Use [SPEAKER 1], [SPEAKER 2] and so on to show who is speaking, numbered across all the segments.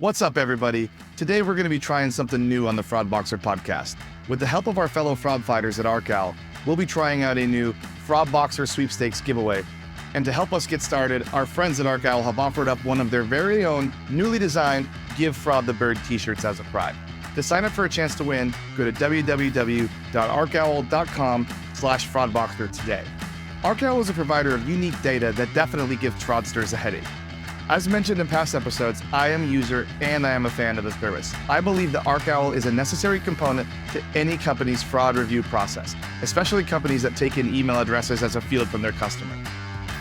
[SPEAKER 1] What's up, everybody? Today we're going to be trying something new on the Fraud Boxer podcast. With the help of our fellow fraud fighters at ArcOwl, we'll be trying out a new Fraud Boxer sweepstakes giveaway. And to help us get started, our friends at ArcOwl have offered up one of their very own newly designed Give Fraud the Bird t-shirts as a prize. To sign up for a chance to win, go to www.arcowl.com/fraudboxer today. ArcOwl is a provider of unique data that definitely gives fraudsters a headache. As mentioned in past episodes, I am a user and I am a fan of the service. I believe that ArcOwl is a necessary component to any company's fraud review process, especially companies that take in email addresses as a field from their customer.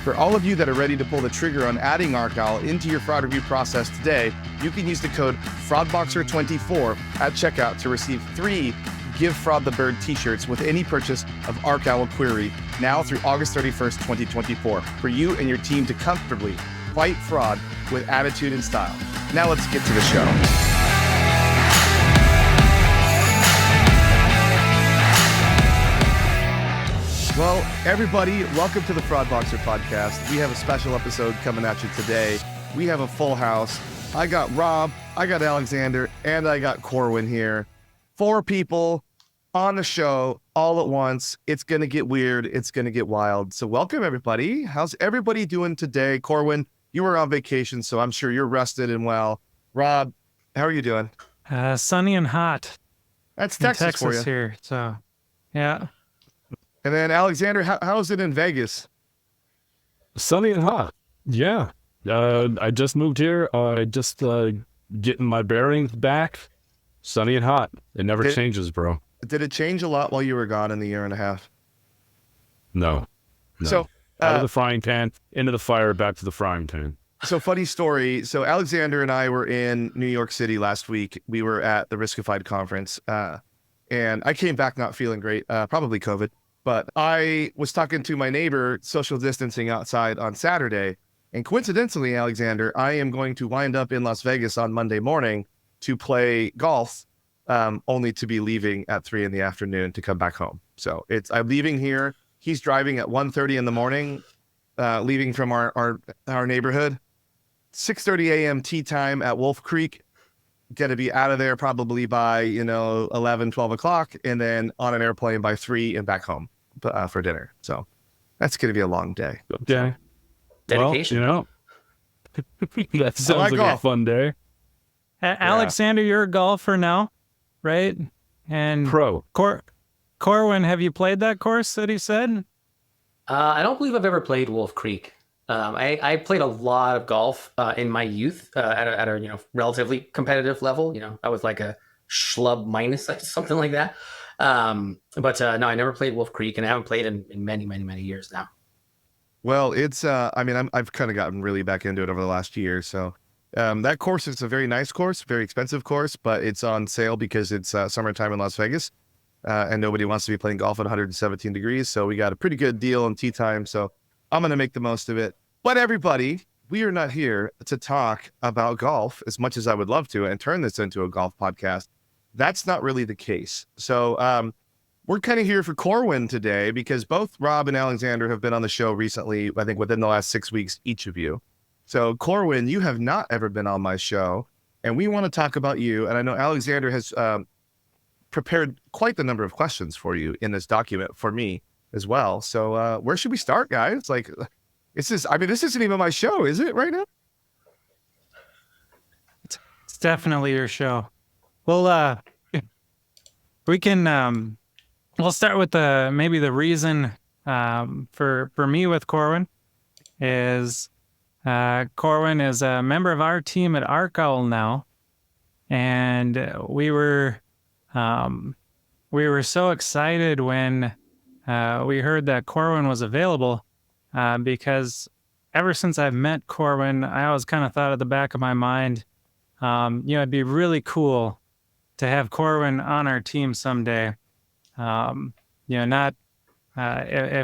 [SPEAKER 1] For all of you that are ready to pull the trigger on adding ArcOwl into your fraud review process today, you can use the code FraudBoxer24 at checkout to receive 3 Give Fraud the Bird t-shirts with any purchase of ArcOwl Query now through August 31st, 2024, for you and your team to comfortably fight fraud with attitude and style. Now let's get to the show. Well, everybody, welcome to the Fraud Boxer podcast. We have a special episode coming at you today. We have a full house. I got Rob, I got Alexander, and I got Corwin here. 4 people on the show all at once. It's going to get weird. It's going to get wild. So welcome, everybody. How's everybody doing today? Corwin, you were on vacation, so I'm sure you're rested and well. Rob, how are you doing?
[SPEAKER 2] Sunny and hot.
[SPEAKER 1] That's Texas for you.
[SPEAKER 2] Here, so yeah.
[SPEAKER 1] And then Alexander, how is it in Vegas?
[SPEAKER 3] Sunny and hot. Yeah. I just moved here. I just getting my bearings back. Sunny and hot. It never changes, bro.
[SPEAKER 1] Did it change a lot while you were gone in the year and a half?
[SPEAKER 3] No.
[SPEAKER 1] So
[SPEAKER 3] out of the frying pan, into the fire, back to the frying pan.
[SPEAKER 1] So funny story. So Alexander and I were in New York City last week. We were at the Riskified conference, and I came back not feeling great, probably COVID. But I was talking to my neighbor, social distancing outside on Saturday. And coincidentally, Alexander, I am going to wind up in Las Vegas on Monday morning to play golf, only to be leaving at 3 in the afternoon to come back home. So I'm leaving here. He's driving at 1:30 in the morning, leaving from our neighborhood. 6:30 a.m. tee time at Wolf Creek. Going to be out of there probably by 11, 12 o'clock, and then on an airplane by 3 and back home for dinner. So that's going to be a long day.
[SPEAKER 3] Yeah.
[SPEAKER 4] Dedication.
[SPEAKER 3] Well, that sounds like a fun day.
[SPEAKER 2] Alexander, you're a golfer now, right? And
[SPEAKER 3] Pro.
[SPEAKER 2] Corwin, have you played that course that he said?
[SPEAKER 4] I don't believe I've ever played Wolf Creek. I played a lot of golf in my youth at a relatively competitive level. I was like a schlub minus something like that. But no, I never played Wolf Creek, and I haven't played in many, many, many years now.
[SPEAKER 1] Well, it's I've kind of gotten really back into it over the last year. So that course is a very nice course, very expensive course, but it's on sale because it's summertime in Las Vegas. And nobody wants to be playing golf at 117 degrees. So we got a pretty good deal on tee time. So I'm going to make the most of it. But everybody, we are not here to talk about golf as much as I would love to and turn this into a golf podcast. That's not really the case. So we're kind of here for Corwin today because both Rob and Alexander have been on the show recently, I think within the last 6 weeks, each of you. So Corwin, you have not ever been on my show, and we want to talk about you. And I know Alexander has prepared quite the number of questions for you in this document for me as well. So where should we start, guys? This isn't even my show, is it right now?
[SPEAKER 2] It's definitely your show. Well, we can, we'll start with maybe the reason for me with Corwin is Corwin is a member of our team at ArcOwl now. And we were so excited when we heard that Corwin was available because ever since I've met Corwin, I always kind of thought at the back of my mind, it'd be really cool to have Corwin on our team someday. If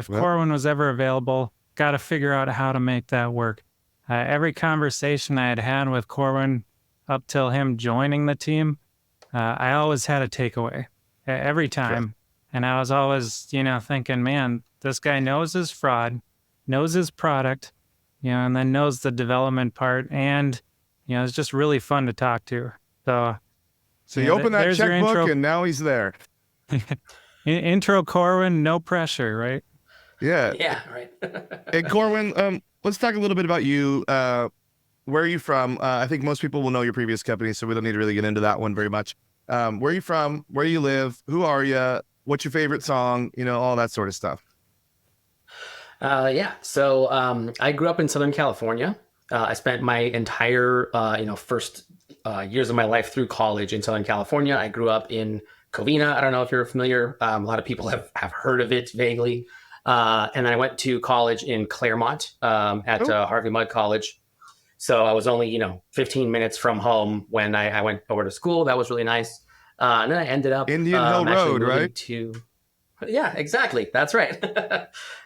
[SPEAKER 2] Corwin was ever available, got to figure out how to make that work. Every conversation I had with Corwin up till him joining the team, I always had a takeaway every time. Sure. And I was always, thinking, man, this guy knows his fraud, knows his product, and then knows the development part and, You know, it's just really fun to talk to. So
[SPEAKER 1] So you
[SPEAKER 2] Yeah,
[SPEAKER 1] open that
[SPEAKER 2] there's your
[SPEAKER 1] checkbook
[SPEAKER 2] intro.
[SPEAKER 1] and now he's there.
[SPEAKER 2] intro Corwin, no pressure, right?
[SPEAKER 1] Yeah.
[SPEAKER 4] Yeah, right.
[SPEAKER 1] Hey, Corwin, let's talk a little bit about you. Where are you from? I think most people will know your previous company, so we don't need to really get into that one very much. Where are you from? Where do you live? Who are you? What's your favorite song? You know, all that sort of stuff.
[SPEAKER 4] Yeah. So I grew up in Southern California. I spent my entire, first years of my life through college in Southern California. I grew up in Covina. I don't know if you're familiar. A lot of people have heard of it vaguely. And then I went to college in Claremont at Harvey Mudd College. So I was only, 15 minutes from home when I went over to school. That was really nice. And then I ended up
[SPEAKER 1] Indian Hill
[SPEAKER 4] actually
[SPEAKER 1] Road,
[SPEAKER 4] moving
[SPEAKER 1] right?
[SPEAKER 4] Yeah, exactly. That's right.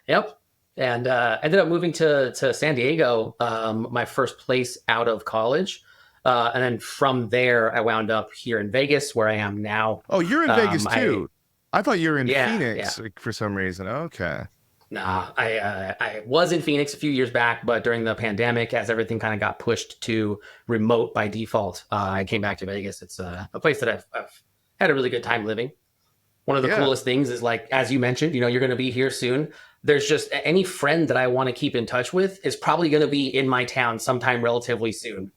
[SPEAKER 4] Yep. And ended up moving to San Diego, my first place out of college. And then from there, I wound up here in Vegas, where I am now.
[SPEAKER 1] Oh, you're in Vegas
[SPEAKER 4] I-
[SPEAKER 1] too. I thought you were in
[SPEAKER 4] Yeah,
[SPEAKER 1] Phoenix like, for some reason. Okay.
[SPEAKER 4] Nah, I was in Phoenix a few years back, but during the pandemic, as everything kind of got pushed to remote by default, I came back to Vegas. It's a place that I've had a really good time living. One of the
[SPEAKER 1] Yeah.
[SPEAKER 4] coolest things is, like, as you mentioned, you're going to be here soon. There's just any friend that I want to keep in touch with is probably going to be in my town sometime relatively soon.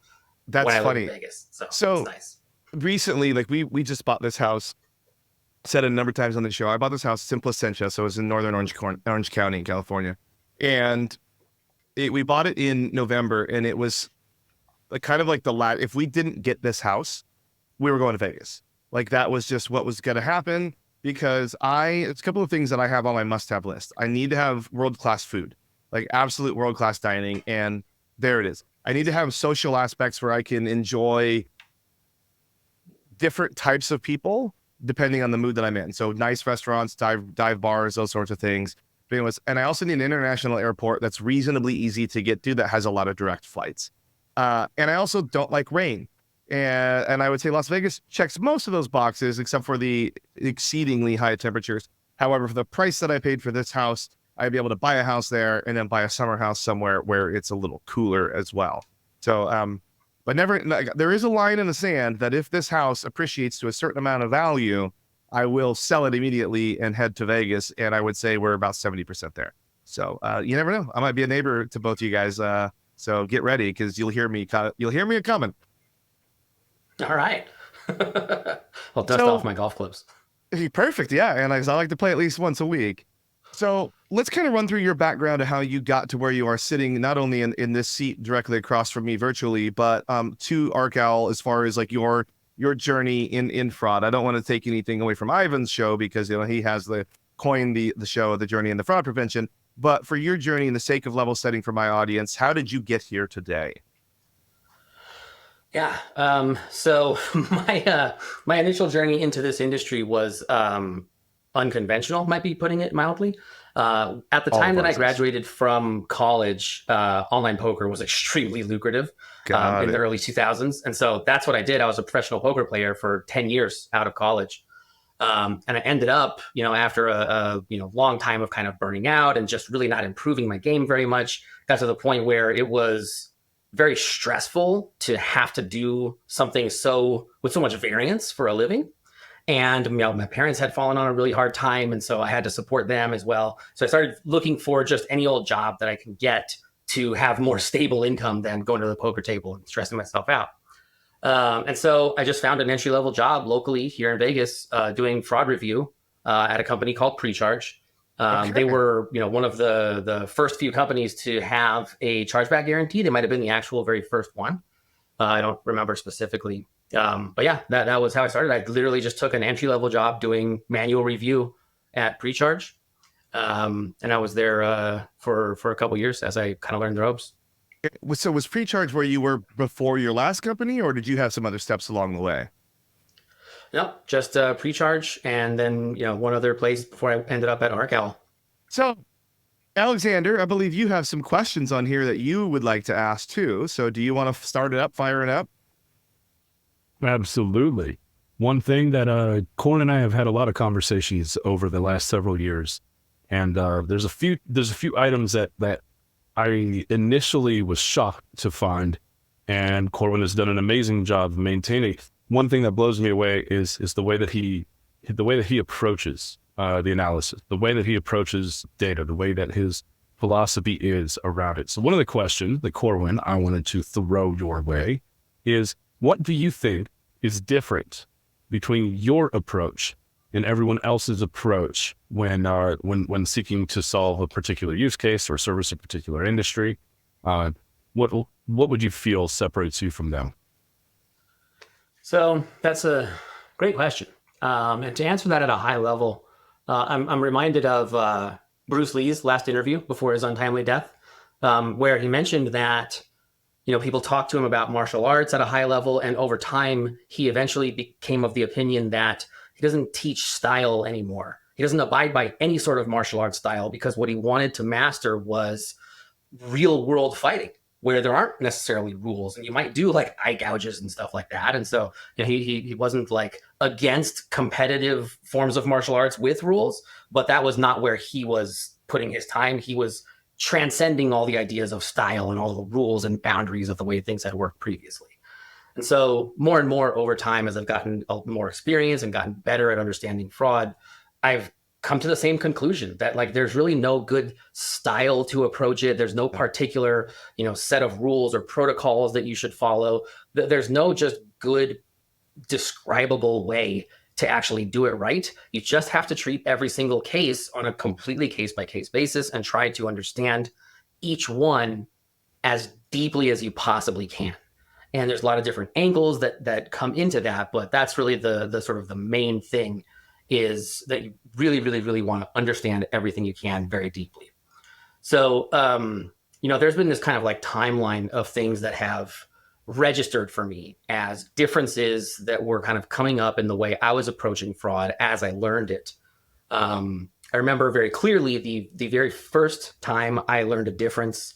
[SPEAKER 1] That's
[SPEAKER 4] when I live
[SPEAKER 1] funny.
[SPEAKER 4] in Vegas.
[SPEAKER 1] So-
[SPEAKER 4] it's nice.
[SPEAKER 1] Recently, like we just bought this house. Said it a number of times on the show. I bought this house in Placentia, so it's in northern Orange County, California, and we bought it in November, and it was like kind of like if we didn't get this house, we were going to Vegas. Like that was just what was going to happen because it's a couple of things that I have on my must-have list. I need to have world-class food, like absolute world-class dining, and there it is. I need to have social aspects where I can enjoy different types of people depending on the mood that I'm in. So nice restaurants, dive bars, those sorts of things. But anyways, and I also need an international airport that's reasonably easy to get to that has a lot of direct flights. And I also don't like rain. And I would say Las Vegas checks most of those boxes except for the exceedingly high temperatures. However, for the price that I paid for this house, I'd be able to buy a house there and then buy a summer house somewhere where it's a little cooler as well. So, but there is a line in the sand that if this house appreciates to a certain amount of value, I will sell it immediately and head to Vegas. And I would say we're about 70% there. So you never know. I might be a neighbor to both of you guys. So get ready because you'll hear me a coming.
[SPEAKER 4] All right. I'll dust off my golf clubs.
[SPEAKER 1] Perfect. Yeah. And I like to play at least once a week. So let's kind of run through your background of how you got to where you are sitting, not only in this seat directly across from me virtually, but to ArcOwl as far as like your journey in fraud. I don't want to take anything away from Ivan's show because he has coined the show, The Journey in the Fraud Prevention. But for your journey, in the sake of level setting for my audience, how did you get here today?
[SPEAKER 4] Yeah. So my initial journey into this industry was unconventional, might be putting it mildly. At the time that I graduated from college, online poker was extremely lucrative in the early 2000s. And so that's what I did. I was a professional poker player for 10 years out of college. And I ended up, after a long time of kind of burning out and just really not improving my game very much, got to the point where it was very stressful to have to do something with so much variance for a living. And my parents had fallen on a really hard time, and so I had to support them as well. So I started looking for just any old job that I can get to have more stable income than going to the poker table and stressing myself out. And so I just found an entry-level job locally here in Vegas doing fraud review at a company called Precharge. They were, one of the first few companies to have a chargeback guarantee. They might have been the actual very first one. I don't remember specifically. But yeah, that was how I started. I literally just took an entry-level job doing manual review at Precharge. And I was there for a couple of years as I kind of learned the ropes.
[SPEAKER 1] So was Precharge where you were before your last company, or did you have some other steps along the way?
[SPEAKER 4] No, just Precharge, and then one other place before I ended up at ArcOwl.
[SPEAKER 1] So, Alexander, I believe you have some questions on here that you would like to ask too. So, do you want to start it up, fire it up?
[SPEAKER 3] Absolutely. One thing that Corn and I have had a lot of conversations over the last several years, and there's a few items that I initially was shocked to find and Corwin has done an amazing job of maintaining. One thing that blows me away is the way that he approaches the analysis, the way that he approaches data, the way that his philosophy is around it. So one of the questions that Corwin I wanted to throw your way is, what do you think is different between your approach and everyone else's approach when seeking to solve a particular use case or service a particular industry? What would you feel separates you from them?
[SPEAKER 4] So that's a great question. And to answer that at a high level, I'm reminded of Bruce Lee's last interview before his untimely death, where he mentioned that, people talked to him about martial arts at a high level, and over time, he eventually became of the opinion that he doesn't teach style anymore. He doesn't abide by any sort of martial arts style, because what he wanted to master was real world fighting, where there aren't necessarily rules, and you might do like eye gouges and stuff like that. And so he wasn't like against competitive forms of martial arts with rules, but that was not where he was putting his time. He was transcending all the ideas of style and all the rules and boundaries of the way things had worked previously. And so more and more over time, as I've gotten more experience and gotten better at understanding fraud, I've come to the same conclusion that like there's really no good style to approach it. There's no particular, set of rules or protocols that you should follow. There's no just good describable way to actually do it right. You just have to treat every single case on a completely case-by-case basis and try to understand each one as deeply as you possibly can. And there's a lot of different angles that come into that, but that's really the sort of the main thing, is that you really, really, really want to understand everything you can very deeply. So, there's been this kind of like timeline of things that have registered for me as differences that were kind of coming up in the way I was approaching fraud as I learned it. I remember very clearly the very first time I learned a difference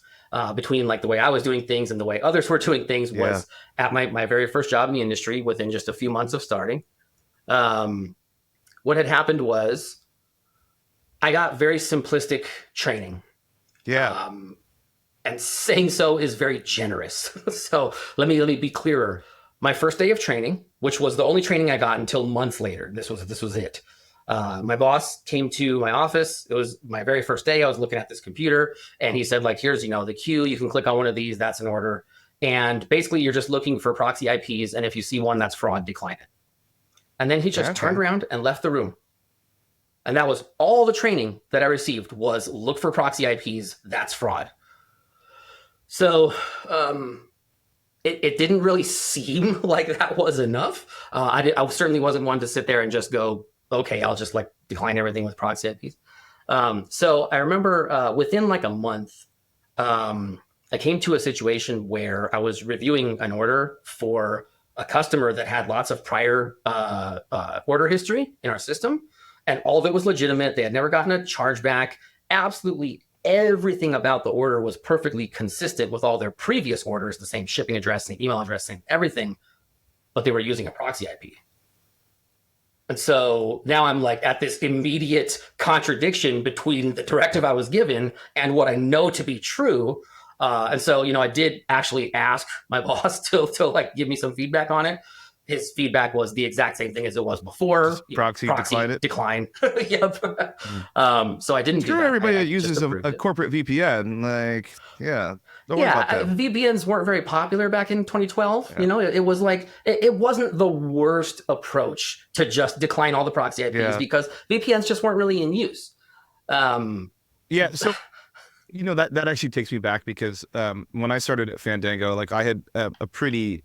[SPEAKER 4] between like the way I was doing things and the way others were doing things was at my very first job in the industry within just a few months of starting. What had happened was I got very simplistic training.
[SPEAKER 1] Yeah.
[SPEAKER 4] And saying so is very generous. So let me be clearer. My first day of training, which was the only training I got until months later, this was it. My boss came to my office. It was my very first day. I was looking at this computer, and he said, like, here's, the queue. You can click on one of these. That's an order. And basically, you're just looking for proxy IPs. And if you see one that's fraud, decline it. And then he just turned around and left the room. And that was all the training that I received, was look for proxy IPs. That's fraud. So it didn't really seem like that was enough. I certainly wasn't one to sit there and just go, okay, I'll just like decline everything with proxy IPs. So I remember within like a month, I came to a situation where I was reviewing an order for a customer that had lots of prior order history in our system, and all of it was legitimate. They had never gotten a chargeback. Absolutely everything about the order was perfectly consistent with all their previous orders, the same shipping address, same email address, same everything, but they were using a proxy IP. And so now I'm like at this immediate contradiction between the directive I was given and what I know to be true. And so, I did actually ask my boss to like give me some feedback on it. His feedback was the exact same thing as it was before.
[SPEAKER 1] Proxy decline it.
[SPEAKER 4] Decline. Yep. So I didn't do that.
[SPEAKER 1] Everybody
[SPEAKER 4] I
[SPEAKER 1] uses a corporate VPN. Like, don't worry about that.
[SPEAKER 4] VPNs weren't very popular back in 2012. Yeah. It was like, it wasn't the worst approach to just decline all the proxy IPs because VPNs just weren't really in use.
[SPEAKER 1] So, that actually takes me back because when I started at Fandango, like I had a pretty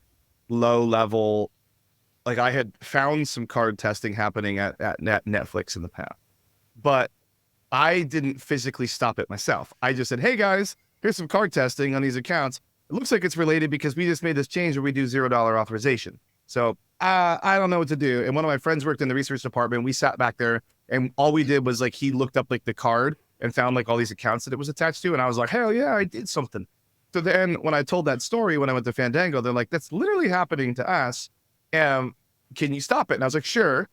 [SPEAKER 1] low level, like I had found some card testing happening at Netflix in the past, but I didn't physically stop it myself. I just said, hey guys, here's some card testing on these accounts. It looks like it's related because we just made this change where we do $0 authorization. So I don't know what to do. And one of my friends worked in the research department. We sat back there and all we did was like, he looked up like the card and found like all these accounts that it was attached to. And I was like, hell yeah, I did something. So then when I told that story, when I went to Fandango, they're like, that's literally happening to us. Can you stop it? And I was like, sure.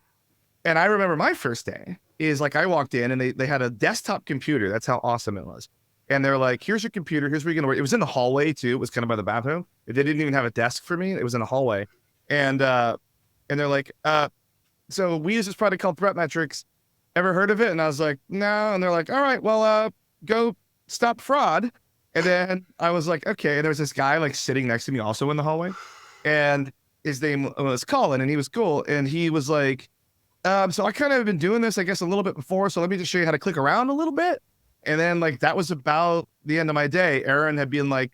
[SPEAKER 1] And I remember my first day is like, I walked in and they had a desktop computer. That's how awesome it was. And they're like, here's your computer. Here's where you're going to work. It was in the hallway too. It was kind of by the bathroom. They didn't even have a desk for me. It was in a hallway. And they're like, so we use this product called ThreatMetrix. Ever heard of it? And I was like, no. And they're like, all right, well, go stop fraud. And then I was like, okay. And there was this guy like sitting next to me also in the hallway. And his name was Colin, and he was cool. And he was like, so I kind of have been doing this, I guess, a little bit before. So let me just show you how to click around a little bit. And then like that was about the end of my day. Aaron had been like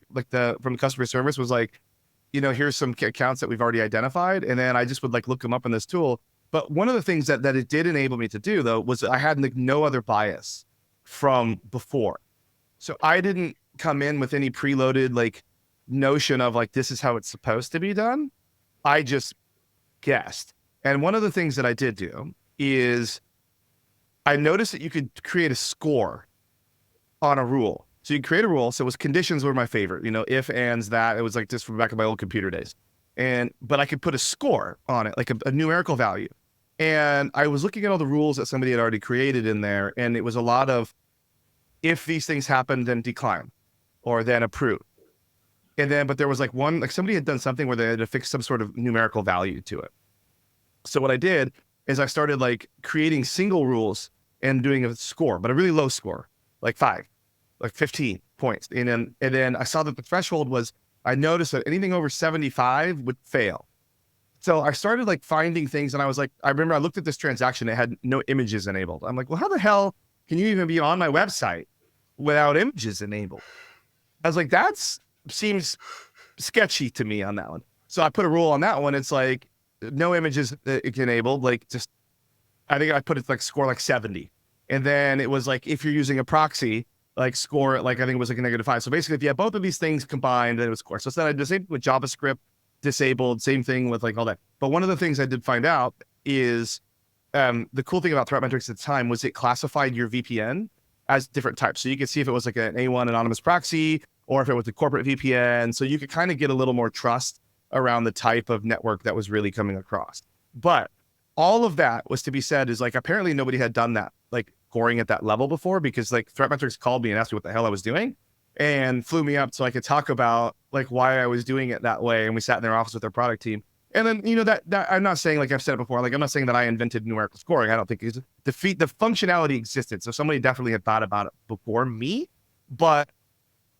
[SPEAKER 1] from customer service was like, here's some accounts that we've already identified. And then I just would like look them up in this tool. But one of the things that it did enable me to do though, was I had like no other bias from before. So I didn't come in with any preloaded like notion of like, this is how it's supposed to be done. I just guessed. And one of the things that I did do is I noticed that you could create a score on a rule. So you create a rule. So it was conditions were my favorite, if, ands, that. It was like just from back in my old computer days. But I could put a score on it, like a numerical value. And I was looking at all the rules that somebody had already created in there. And it was a lot of, if these things happen, then decline or then approve. But there was like one, like somebody had done something where they had to fix some sort of numerical value to it. So what I did is I started like creating single rules and doing a score, but a really low score, like 5, like 15 points. And then I saw that the threshold was, I noticed that anything over 75 would fail. So I started like finding things, and I was like, I remember I looked at this transaction, it had no images enabled. I'm like, well, how the hell can you even be on my website without images enabled? I was like, seems sketchy to me on that one. So I put a rule on that one. It's like no images enabled, like just, I think I put it like score like 70. And then it was like, if you're using a proxy, like score, like I think it was like a -5. So basically if you have both of these things combined, then it was score. So then I disabled with JavaScript, disabled, same thing with like all that. But one of the things I did find out is the cool thing about ThreatMetrix at the time was it classified your VPN as different types. So you could see if it was like an A1 anonymous proxy or if it was a corporate VPN. So you could kind of get a little more trust around the type of network that was really coming across. But all of that was to be said is like, apparently nobody had done that, like scoring at that level before, because like ThreatMetrix called me and asked me what the hell I was doing and flew me up so I could talk about like why I was doing it that way. And we sat in their office with their product team. And then, that I'm not saying, like I've said it before, like I'm not saying that I invented numerical scoring. I don't think it's the functionality existed. So somebody definitely had thought about it before me, but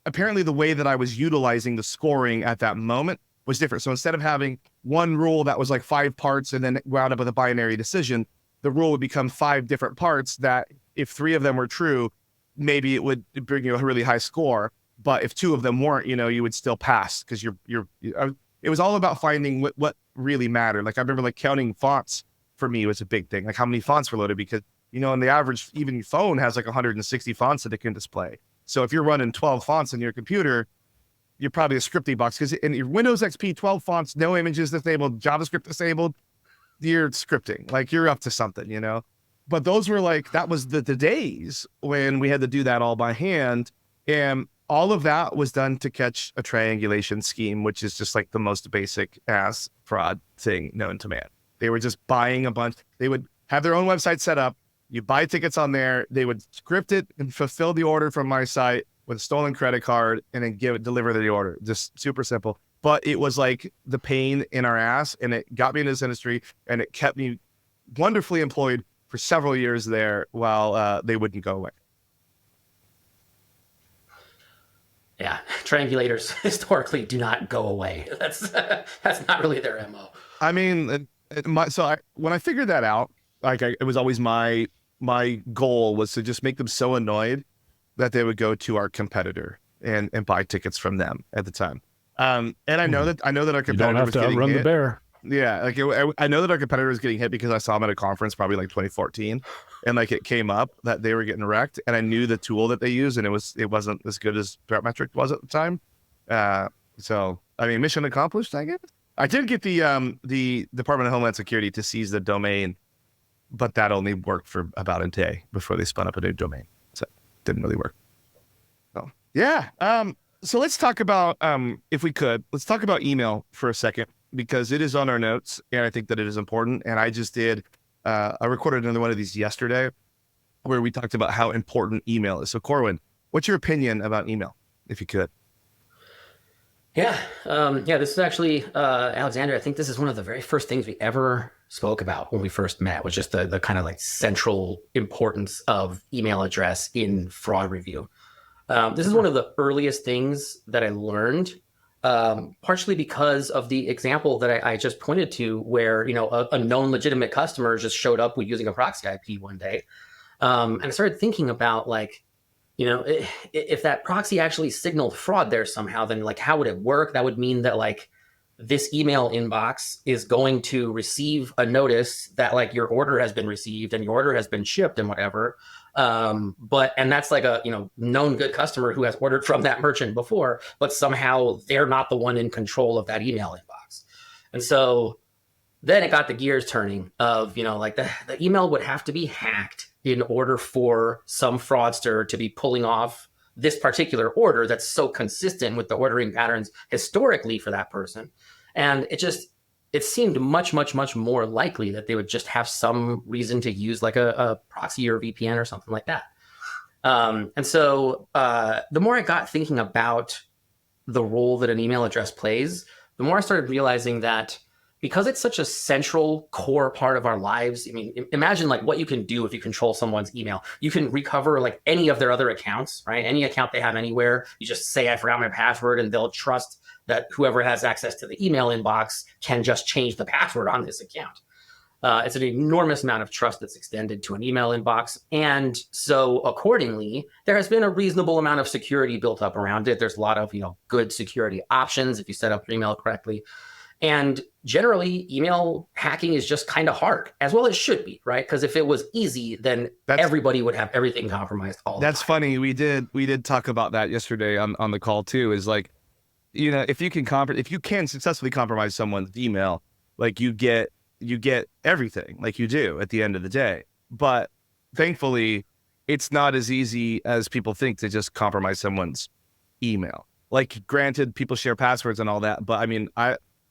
[SPEAKER 1] apparently the way that I was utilizing the scoring at that moment was different. So instead of having one rule that was like 5 parts and then wound up with a binary decision, the rule would become 5 different parts that if 3 of them were true, maybe it would bring you a really high score. But if 2 of them weren't, you would still pass because it was all about finding what really mattered. Like I remember like counting fonts for me was a big thing. Like how many fonts were loaded, because, on the average, even your phone has like 160 fonts that it can display. So if you're running 12 fonts in your computer, you're probably a scripting box, because in your Windows XP, 12 fonts, no images disabled, JavaScript disabled, you're scripting, like you're up to something, But those were like, that was the days when we had to do that all by hand. And all of that was done to catch a triangulation scheme, which is just like the most basic ass fraud thing known to man. They were just buying a bunch. They would have their own website set up. You buy tickets on there. They would script it and fulfill the order from my site with a stolen credit card and then deliver the order. Just super simple. But it was like the pain in our ass, and it got me in this industry, and it kept me wonderfully employed for several years there while they wouldn't go away.
[SPEAKER 4] Yeah, triangulators historically do not go away. That's not really their MO.
[SPEAKER 1] I mean, when I figured that out, like it was always my goal was to just make them so annoyed that they would go to our competitor and buy tickets from them at the time. And I know that our competitor
[SPEAKER 3] You don't have
[SPEAKER 1] was
[SPEAKER 3] to
[SPEAKER 1] getting
[SPEAKER 3] outrun
[SPEAKER 1] hit.
[SPEAKER 3] the bear.
[SPEAKER 1] Yeah, like I know that our competitor was getting hit because I saw them at a conference probably like 2014, and like it came up that they were getting wrecked, and I knew the tool that they used, and it wasn't as good as ThreatMetrix was at the time. So I mean, mission accomplished, I guess. I did get the Department of Homeland Security to seize the domain, but that only worked for about a day before they spun up a new domain, so it didn't really work. So yeah. So let's talk about if we could, let's talk about email for a second, because it is on our notes, and I think that it is important. And I just did, I recorded another one of these yesterday where we talked about how important email is. So Corwin, What's your opinion about email, if you could?
[SPEAKER 4] Yeah. Yeah, this is actually, Alexander, I think this is one of the very first things we ever spoke about when we first met, was just the kind of like central importance of email address in fraud review. This is one of the earliest things that I learned, partially because of the example that I just pointed to, where, you know, a known legitimate customer just showed up with using a proxy IP one day. And I started thinking about, like, you know, if that proxy actually signaled fraud there somehow, then like, how would it work? That would mean that like this email inbox is going to receive a notice that like your order has been received and your order has been shipped and whatever. And that's like a, you know, known good customer who has ordered from that merchant before, but somehow they're not the one in control of that email inbox. And so then it got the gears turning of, you know, like the email would have to be hacked in order for some fraudster to be pulling off this particular order that's so consistent with the ordering patterns historically for that person. And it seemed much, much, much more likely that they would just have some reason to use like a proxy or VPN or something like that. And so the more I got thinking about the role that an email address plays, the more I started realizing that because it's such a central core part of our lives. I mean, imagine like what you can do if you control someone's email. You can recover like any of their other accounts, right? Any account they have anywhere. You just say, I forgot my password, and they'll trust that whoever has access to the email inbox can just change the password on this account. It's an enormous amount of trust that's extended to an email inbox. And so accordingly, there has been a reasonable amount of security built up around it. There's a lot of, you know, good security options if you set up your email correctly. And generally, email hacking is just kind of hard, as well it should be, right? Because if it was easy, then everybody would have everything compromised all the time.
[SPEAKER 1] That's funny. We did talk about that yesterday on the call too. Is like, you know, if you can successfully compromise someone's email, like you get everything, like you do at the end of the day. But thankfully, it's not as easy as people think to just compromise someone's email. Like, granted, people share passwords and all that, but I mean,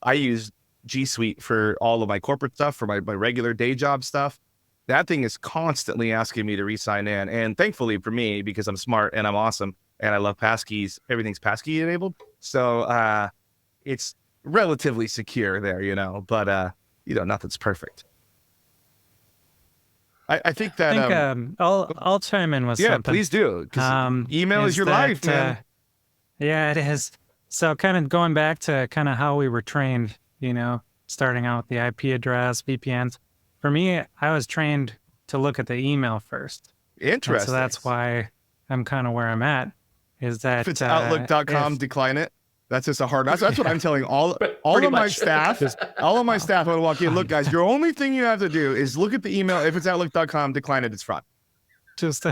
[SPEAKER 1] I use G Suite for all of my corporate stuff, for my regular day job stuff. That thing is constantly asking me to re-sign in. And thankfully for me, because I'm smart and I'm awesome and I love passkeys, everything's passkey enabled. So it's relatively secure there, you know, but you know, nothing's perfect. I think that
[SPEAKER 2] I'll chime in with
[SPEAKER 1] yeah,
[SPEAKER 2] something.
[SPEAKER 1] please do. 'Cause email is your life, man.
[SPEAKER 2] Yeah, it is. So kind of going back to kind of how we were trained, you know, starting out with the IP address, VPNs. For me, I was trained to look at the email first.
[SPEAKER 1] Interesting.
[SPEAKER 2] And so that's why I'm kind of where I'm at. Is that
[SPEAKER 1] if it's Outlook.com, decline it. That's just a hard. That's what I'm telling all of my staff. All of my staff when I walk in. Look, guys, your only thing you have to do is look at the email. If it's Outlook.com, decline it. It's fraud.
[SPEAKER 2] Just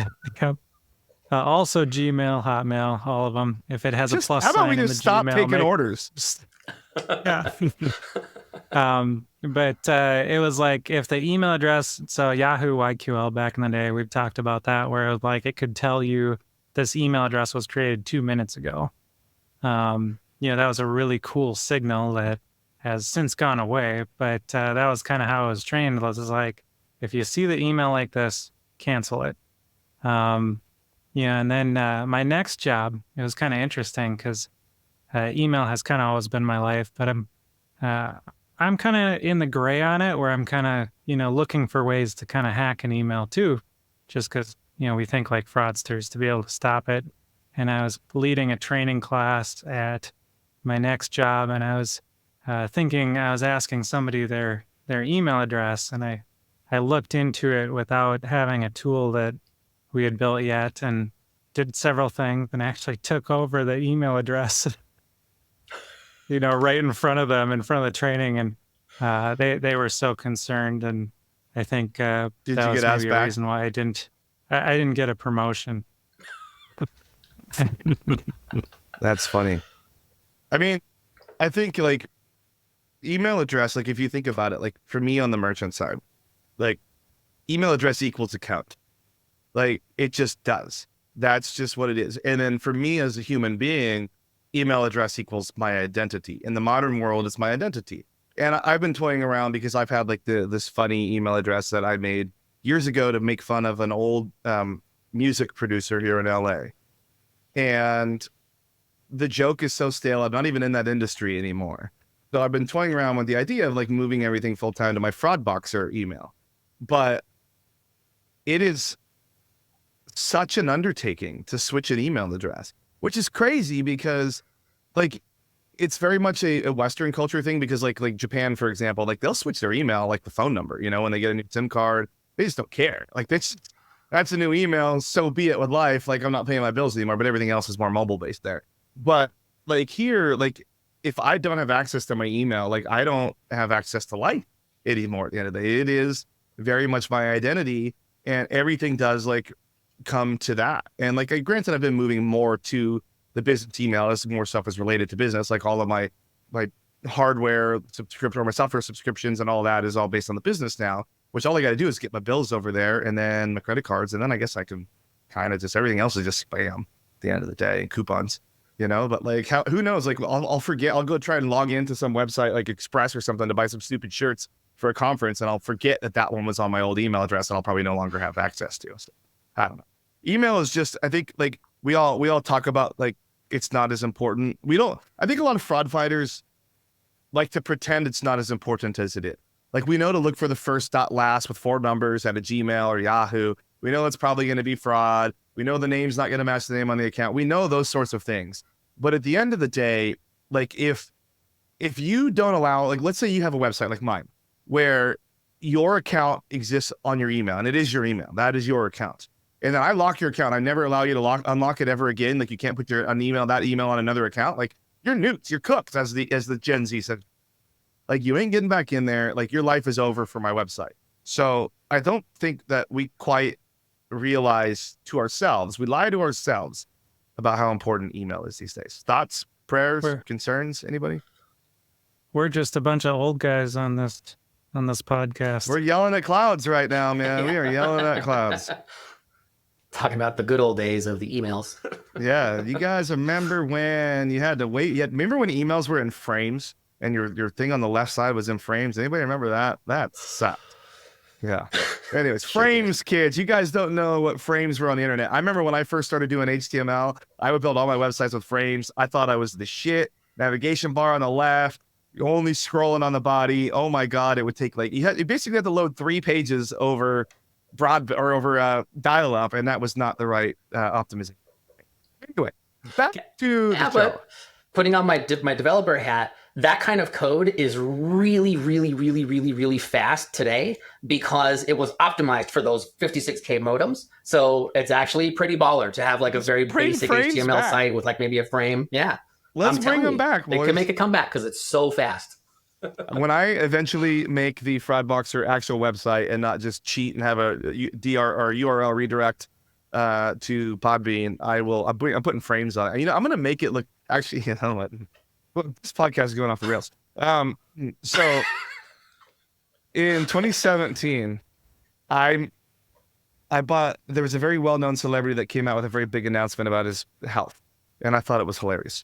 [SPEAKER 2] also Gmail, Hotmail, all of them. If it has a plus
[SPEAKER 1] how about
[SPEAKER 2] sign
[SPEAKER 1] we
[SPEAKER 2] in
[SPEAKER 1] just
[SPEAKER 2] the
[SPEAKER 1] stop
[SPEAKER 2] Gmail,
[SPEAKER 1] taking orders?
[SPEAKER 2] Yeah. But it was like if the email address, so Yahoo YQL back in the day, we've talked about that, where it was like it could tell you this email address was created 2 minutes ago. You know, that was a really cool signal that has since gone away, but that was kind of how I was trained. Was like, if you see the email like this, cancel it. Yeah, and then my next job, it was kind of interesting because email has kind of always been my life, but I'm kind of in the gray on it, where I'm kind of, you know, looking for ways to kind of hack an email too, just because, you know, we think like fraudsters to be able to stop it. And I was leading a training class at my next job, and I was asking somebody their email address, and I looked into it without having a tool that we had built yet, and did several things, and actually took over the email address, you know, right in front of them, in front of the training, and they were so concerned, and I think that was maybe a reason why I didn't get a promotion.
[SPEAKER 1] That's funny. I mean, I think like email address, like if you think about it, like for me on the merchant side, like email address equals account. Like it just does. That's just what it is. And then for me as a human being, email address equals my identity. In the modern world, it's my identity. And I've been toying around because I've had like this funny email address that I made years ago to make fun of an old music producer here in LA. and the joke is so stale. I'm not even in that industry anymore. So I've been toying around with the idea of like moving everything full time to my Fraud Boxer email, but it is such an undertaking to switch an email address, which is crazy because like it's very much a Western culture thing, because like Japan, for example, like they'll switch their email, like the phone number, you know, when they get a new SIM card, they just don't care. Like that's a new email. So be it with life. Like I'm not paying my bills anymore, but everything else is more mobile based there. But like here, like if I don't have access to my email, like I don't have access to life anymore at the end of the day. It is very much my identity, and everything does like come to that. And like, granted, I've been moving more to the business email as more stuff is related to business. Like all of my hardware subscription or my software subscriptions and all that is all based on the business now, which all I got to do is get my bills over there and then my credit cards. And then I guess I can kind of just, everything else is just spam at the end of the day, coupons, you know, but like who knows, like I'll forget, I'll go try and log into some website like Express or something to buy some stupid shirts for a conference. And I'll forget that one was on my old email address and I'll probably no longer have access to. So I don't know. Email is just, I think like we all talk about like, it's not as important. I think a lot of fraud fighters like to pretend it's not as important as it is. Like we know to look for the first dot last with 4 numbers at a Gmail or Yahoo. We know it's probably going to be fraud. We know the name's not going to match the name on the account. We know those sorts of things. But at the end of the day, like if you don't allow, like let's say you have a website like mine, where your account exists on your email and it is your email, that is your account. And then I lock your account. I never allow you to unlock it ever again. Like you can't put that email on another account. Like you're nuked, you're cooked, as the Gen Z said. Like you ain't getting back in there. Like your life is over for my website. So I don't think that we quite realize to ourselves, we lie to ourselves about how important email is these days. Thoughts, prayers, concerns, anybody?
[SPEAKER 2] We're just a bunch of old guys on this podcast.
[SPEAKER 1] We're yelling at clouds right now, man. We are yelling at clouds.
[SPEAKER 4] Talking about the good old days of the emails.
[SPEAKER 1] Yeah, you guys remember when you had to wait? Remember when emails were in frames and your thing on the left side was in frames? Anybody remember that? That sucked. Yeah. Anyways, frames, kids. You guys don't know what frames were on the internet. I remember when I first started doing HTML, I would build all my websites with frames. I thought I was the shit. Navigation bar on the left, only scrolling on the body. Oh my God, it would take like, you basically had to load 3 pages over dial up, and that was not the right optimization. Anyway, back to the show.
[SPEAKER 4] But putting on my developer hat, that kind of code is really, really, really, really, really fast today because it was optimized for those 56K modems. So it's actually pretty baller to have like a very basic HTML site with like maybe a frame. Yeah.
[SPEAKER 1] Let's bring them back, boys.
[SPEAKER 4] They can make a comeback because it's so fast.
[SPEAKER 1] When I eventually make the Fraud Boxer actual website and not just cheat and have a URL redirect to Podbean, I'm putting frames on it. You know, I'm going to make it look, actually, you know what? This podcast is going off the rails. So in 2017, there was a very well-known celebrity that came out with a very big announcement about his health. And I thought it was hilarious.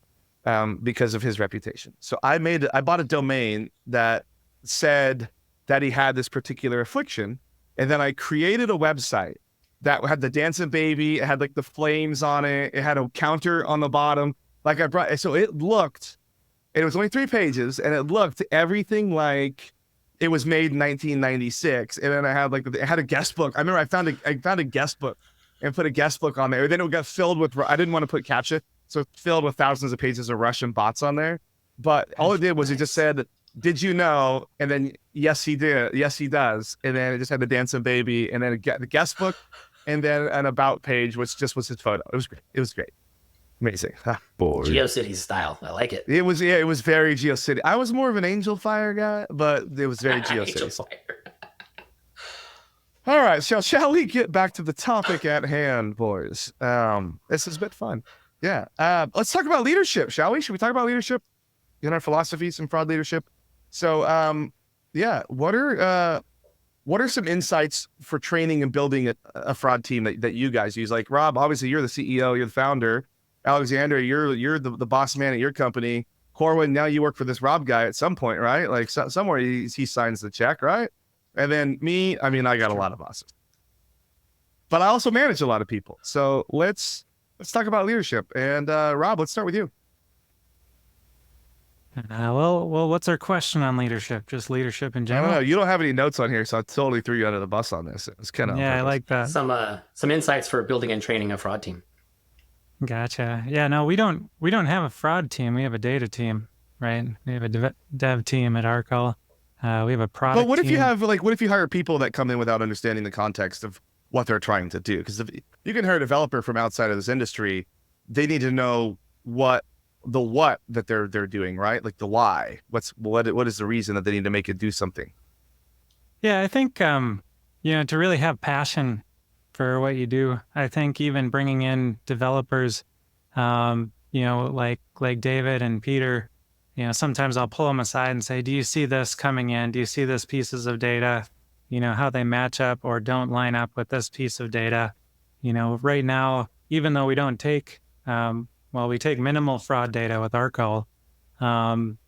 [SPEAKER 1] Because of his reputation. So I bought a domain that said that he had this particular affliction. And then I created a website that had the dancing baby. It had like the flames on it. It had a counter on the bottom. So it looked, it was only 3 pages and it looked everything like it was made in 1996. And then I had it had a guest book. I remember I found a guest book and put a guest book on there. And then it got filled with, I didn't want to put CAPTCHA. So it's filled with thousands of pages of Russian bots on there. But all it did was it just said, did you know? And then, yes, he did. Yes, he does. And then it just had the dancing baby and then the guest book and then an about page, which just was his photo. It was great. It was great. Amazing.
[SPEAKER 3] Boy.
[SPEAKER 4] GeoCities style. I like it.
[SPEAKER 1] It was very GeoCity. I was more of an Angel Fire guy, but it was very GeoCities. All right. So shall we get back to the topic at hand, boys? This has been fun. Yeah. Let's talk about leadership, shall we? Should we talk about leadership in our philosophies and fraud leadership? So, what are some insights for training and building a fraud team that you guys use? Like Rob, obviously you're the CEO, you're the founder. Alexander, you're the boss man at your company. Corwin, now you work for this Rob guy at some point, right? Like somewhere he signs the check, right? And then me, I mean, I got a lot of bosses, but I also manage a lot of people. So let's let's talk about leadership. And Rob, let's start with you.
[SPEAKER 2] Well, what's our question on leadership? Just leadership in
[SPEAKER 1] I
[SPEAKER 2] general?
[SPEAKER 1] don't know. You don't have any notes on here, so I totally threw you under the bus on this. It was kind of
[SPEAKER 2] Yeah, I like that.
[SPEAKER 4] Some insights for building and training a fraud team.
[SPEAKER 2] Gotcha. Yeah, no, we don't have a fraud team. We have a data team, right? We have a dev team at Arcall. We have a product.
[SPEAKER 1] But what if you
[SPEAKER 2] team.
[SPEAKER 1] have what if you hire people that come in without understanding the context of what they're trying to do? Because if you can hire a developer from outside of this industry, they need to know what that they're doing, right? Like the why. What is the reason that they need to make it do something?
[SPEAKER 2] Yeah, I think to really have passion for what you do, I think even bringing in developers, like David and Peter, sometimes I'll pull them aside and say, do you see this coming in? Do you see this pieces of data, how they match up or don't line up with this piece of data? Right now, even though we don't take, we take minimal fraud data with Arcall,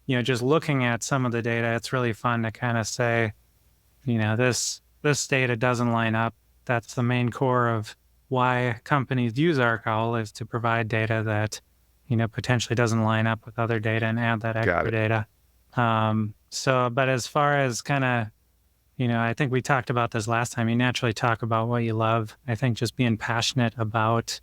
[SPEAKER 2] just looking at some of the data, it's really fun to kind of say, this data doesn't line up. That's the main core of why companies use Arcall, is to provide data that, potentially doesn't line up with other data and add that extra data. But as far as kind of, I think we talked about this last time, you naturally talk about what you love. I think just being passionate about,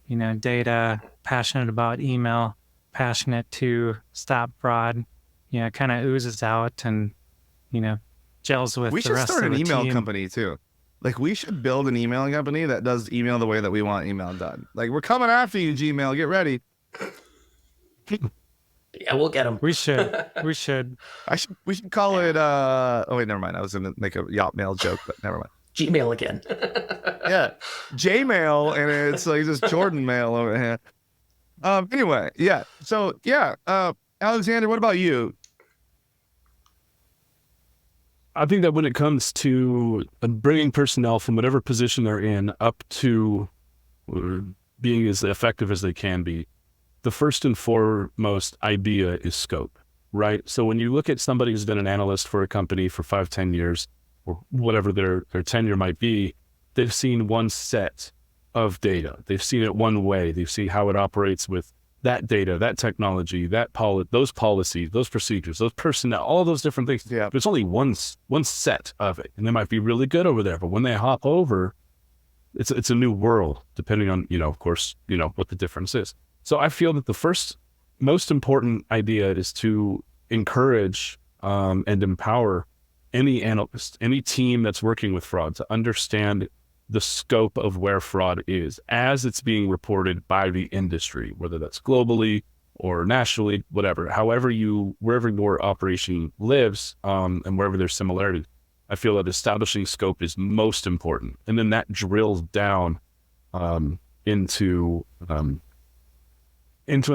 [SPEAKER 2] data, passionate about email, passionate to stop fraud, kind of oozes out and, gels with
[SPEAKER 1] We
[SPEAKER 2] the
[SPEAKER 1] should
[SPEAKER 2] rest
[SPEAKER 1] start
[SPEAKER 2] of
[SPEAKER 1] an
[SPEAKER 2] the
[SPEAKER 1] email
[SPEAKER 2] team.
[SPEAKER 1] company too. Like we should build an email company that does email the way that we want email done. Like we're coming after you, Gmail. Get ready.
[SPEAKER 4] Yeah, we'll get them.
[SPEAKER 2] We should. We should.
[SPEAKER 1] We should call it. Oh wait, never mind. I was gonna make a yacht mail joke, but never mind.
[SPEAKER 4] Gmail again.
[SPEAKER 1] Yeah, Jmail, and it's like just Jordan mail over here. Anyway, yeah. So yeah, Alexander, what about you?
[SPEAKER 3] I think that when it comes to bringing personnel from whatever position they're in up to being as effective as they can be, the first and foremost idea is scope, right? So when you look at somebody who's been an analyst for a company for 5-10 years, or whatever their tenure might be, they've seen one set of data. They've seen it one way. They've seen how it operates with that data, that technology, those policies, those procedures, those personnel, all those different things.
[SPEAKER 1] Yeah.
[SPEAKER 3] But it's only one set of it, and they might be really good over there. But when they hop over, it's a new world, depending on of course what the difference is. So I feel that the first most important idea is to encourage and empower any analyst, any team that's working with fraud to understand the scope of where fraud is as it's being reported by the industry, whether that's globally or nationally, whatever, wherever your operation lives, and wherever there's similarities. I feel that establishing scope is most important. And then that drills down into an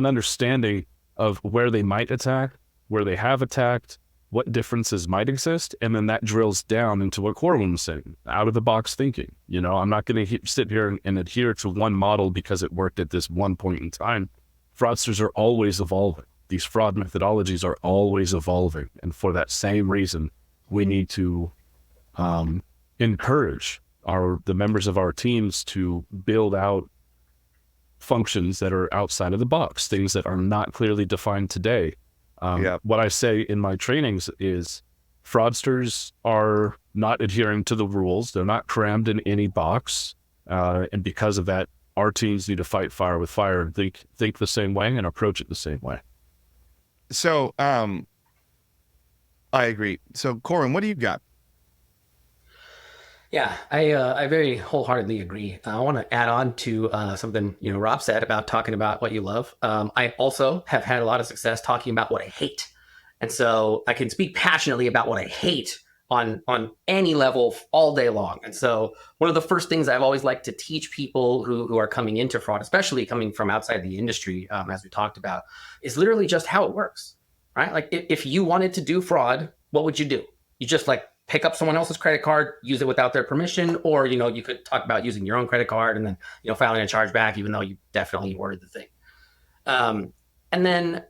[SPEAKER 3] understanding of where they might attack, where they have attacked, what differences might exist, and then that drills down into what Corwin was saying, out of the box thinking. I'm not going to sit here and adhere to one model because it worked at this one point in time. Fraudsters are always evolving. These fraud methodologies are always evolving. And for that same reason, we need to encourage the members of our teams to build out functions that are outside of the box, things that are not clearly defined today. What I say in my trainings is fraudsters are not adhering to the rules. They're not crammed in any box. And because of that, our teams need to fight fire with fire and think the same way and approach it the same way.
[SPEAKER 1] So, I agree. So, Corwin, what do you got?
[SPEAKER 4] Yeah, I very wholeheartedly agree. I want to add on to something Rob said about talking about what you love. I also have had a lot of success talking about what I hate, and so I can speak passionately about what I hate on any level all day long. And so one of the first things I've always liked to teach people who are coming into fraud, especially coming from outside the industry, as we talked about, is literally just how it works, right? Like if you wanted to do fraud, what would you do? You just pick up someone else's credit card, use it without their permission, or, you could talk about using your own credit card and then, filing a chargeback, even though you definitely ordered the thing. And then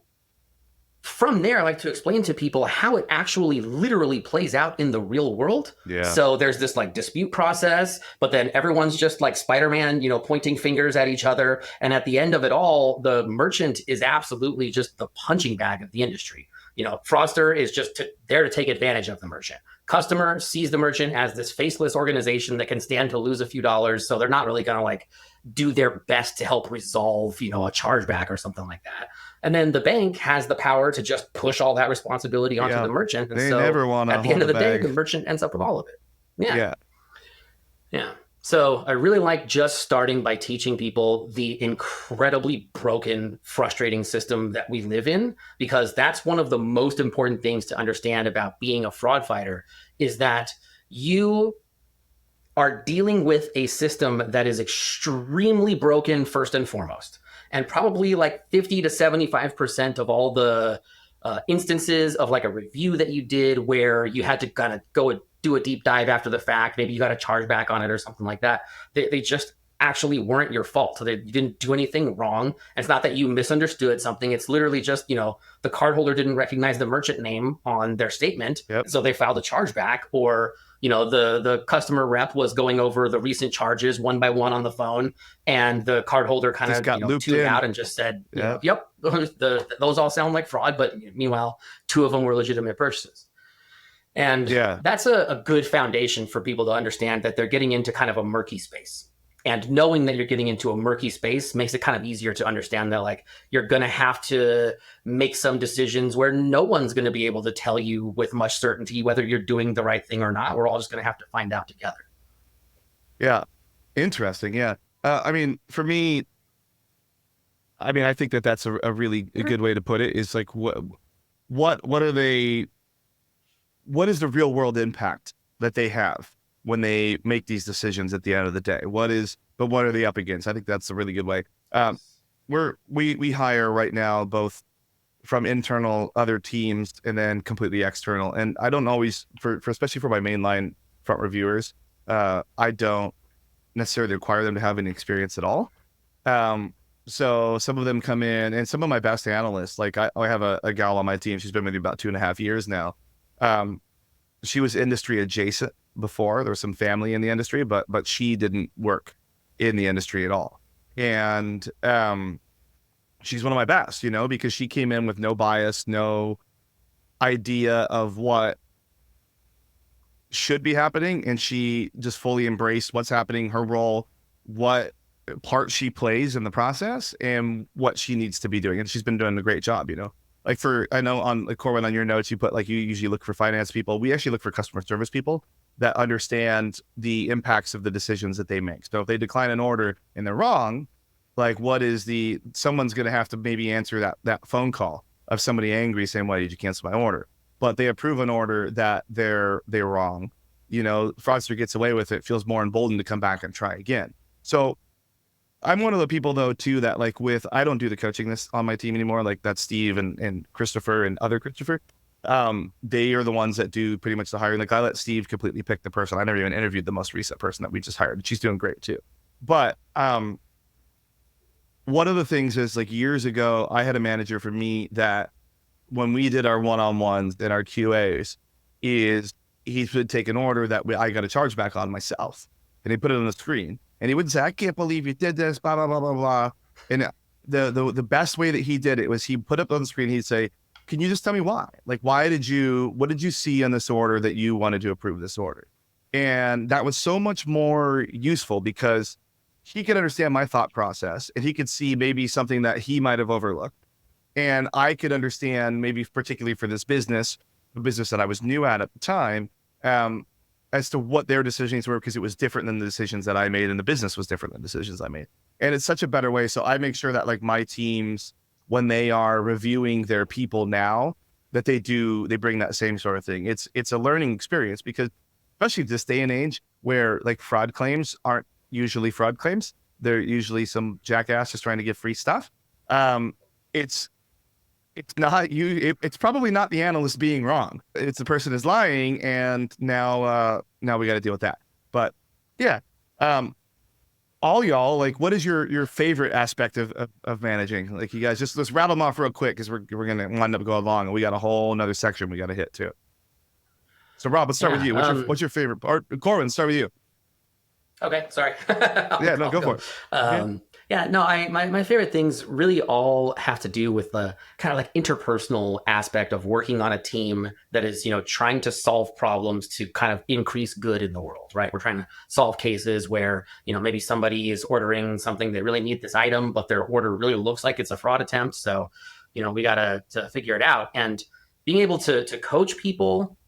[SPEAKER 4] from there, I like to explain to people how it actually literally plays out in the real world.
[SPEAKER 1] Yeah.
[SPEAKER 4] So there's this like dispute process, but then everyone's just like Spider-Man, pointing fingers at each other. And at the end of it all, the merchant is absolutely just the punching bag of the industry. Fraudster is just there to take advantage of the merchant. Customer sees the merchant as this faceless organization that can stand to lose a few dollars. So they're not really going to like do their best to help resolve, a chargeback or something like that. And then the bank has the power to just push all that responsibility onto the merchant. And
[SPEAKER 1] They
[SPEAKER 4] so
[SPEAKER 1] never want to
[SPEAKER 4] at the end of the day,
[SPEAKER 1] bag.
[SPEAKER 4] the merchant ends up with all of it.
[SPEAKER 1] Yeah.
[SPEAKER 4] Yeah. So I really like just starting by teaching people the incredibly broken, frustrating system that we live in, because that's one of the most important things to understand about being a fraud fighter, is that you are dealing with a system that is extremely broken first and foremost. And probably like 50 to 75% of all the instances of like a review that you did where you had to kind of go and do a deep dive after the fact, maybe you got a chargeback on it or something like that, they just actually weren't your fault. So you didn't do anything wrong. And it's not that you misunderstood something. It's literally just, the cardholder didn't recognize the merchant name on their statement.
[SPEAKER 1] Yep.
[SPEAKER 4] So they filed a chargeback, or the customer rep was going over the recent charges one by one on the phone, and the cardholder kind
[SPEAKER 1] Just
[SPEAKER 4] of
[SPEAKER 1] got looped
[SPEAKER 4] tuned
[SPEAKER 1] in.
[SPEAKER 4] out and just said,
[SPEAKER 1] Yep.
[SPEAKER 4] "Yep, those all sound like fraud," but meanwhile, 2 of them were legitimate purchases. And that's a good foundation for people to understand that they're getting into kind of a murky space. And knowing that you're getting into a murky space makes it kind of easier to understand that like you're going to have to make some decisions where no one's going to be able to tell you with much certainty whether you're doing the right thing or not. We're all just going to have to find out together.
[SPEAKER 1] Yeah. Interesting. Yeah. I mean, for me, I think that's a really good way to put it, is like, what are they, what is the real world impact that they have when they make these decisions at the end of the day? What are they up against? I think that's a really good way. We hire right now, both from internal other teams and then completely external. And I don't always, for especially for my mainline front reviewers, I don't necessarily require them to have any experience at all. So some of them come in, and some of my best analysts, like I have a gal on my team. She's been with me about 2.5 years now. She was industry adjacent before. There was some family in the industry, but she didn't work in the industry at all. And she's one of my best, because she came in with no bias, no idea of what should be happening, and she just fully embraced what's happening, her role, what part she plays in the process, and what she needs to be doing. And she's been doing a great job, Like I know on like Corwin, on your notes, you put like you usually look for finance people. We actually look for customer service people that understand the impacts of the decisions that they make. So if they decline an order and they're wrong, like someone's going to have to maybe answer that phone call of somebody angry saying, "Why did you cancel my order?" But they approve an order that they're wrong. Fraudster gets away with it, feels more emboldened to come back and try again. So I'm one of the people though too that like I don't do the coaching this on my team anymore. Like that's Steve and Christopher and other Christopher. They are the ones that do pretty much the hiring. Like I let Steve completely pick the person. I never even interviewed the most recent person that we just hired. She's doing great too. But one of the things is like years ago, I had a manager for me that when we did our one-on-ones and our QAs, is he would take an order that I got a chargeback on myself, and he put it on the screen, and he would say, "I can't believe you did this, blah blah blah blah blah." And the best way that he did it was he put up on the screen. He'd say, "Can you just tell me why? Like, what did you see on this order that you wanted to approve this order?" And that was so much more useful because he could understand my thought process, and he could see maybe something that he might have overlooked. And I could understand maybe particularly for this business, the business that I was new at the time, as to what their decisions were, because it was different than the decisions that I made, and the business was different than the decisions I made. And it's such a better way. So I make sure that like my teams, when they are reviewing their people now, that they bring that same sort of thing. It's a learning experience, because especially this day and age where like fraud claims aren't usually fraud claims. They're usually some jackass just trying to get free stuff. It's not you. It's probably not the analyst being wrong. It's the person is lying, and now we got to deal with that. But yeah, all y'all, like, what is your favorite aspect of managing? Like, you guys, just let's rattle them off real quick because we're gonna wind up going long, and we got a whole another section we got to hit too. So Rob, let's start with you. What's your favorite part? Corwin, start with you.
[SPEAKER 4] Okay, sorry.
[SPEAKER 1] Yeah, no, go for it.
[SPEAKER 4] Yeah, no, my favorite things really all have to do with the kind of like interpersonal aspect of working on a team that is, trying to solve problems to kind of increase good in the world, right? We're trying to solve cases where, maybe somebody is ordering something, they really need this item, but their order really looks like it's a fraud attempt. So, we got to figure it out. And being able to coach people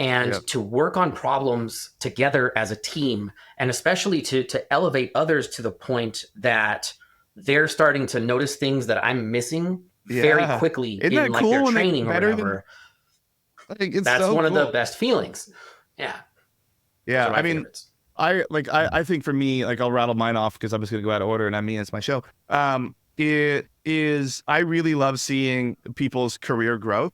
[SPEAKER 4] and to work on problems together as a team, and especially to elevate others to the point that they're starting to notice things that I'm missing very quickly in like their training or whatever. That's so one of the best feelings. Yeah.
[SPEAKER 1] Yeah. I mean, I think for me, like I'll rattle mine off because I'm just going to go out of order and it's my show. It is, I really love seeing people's career growth.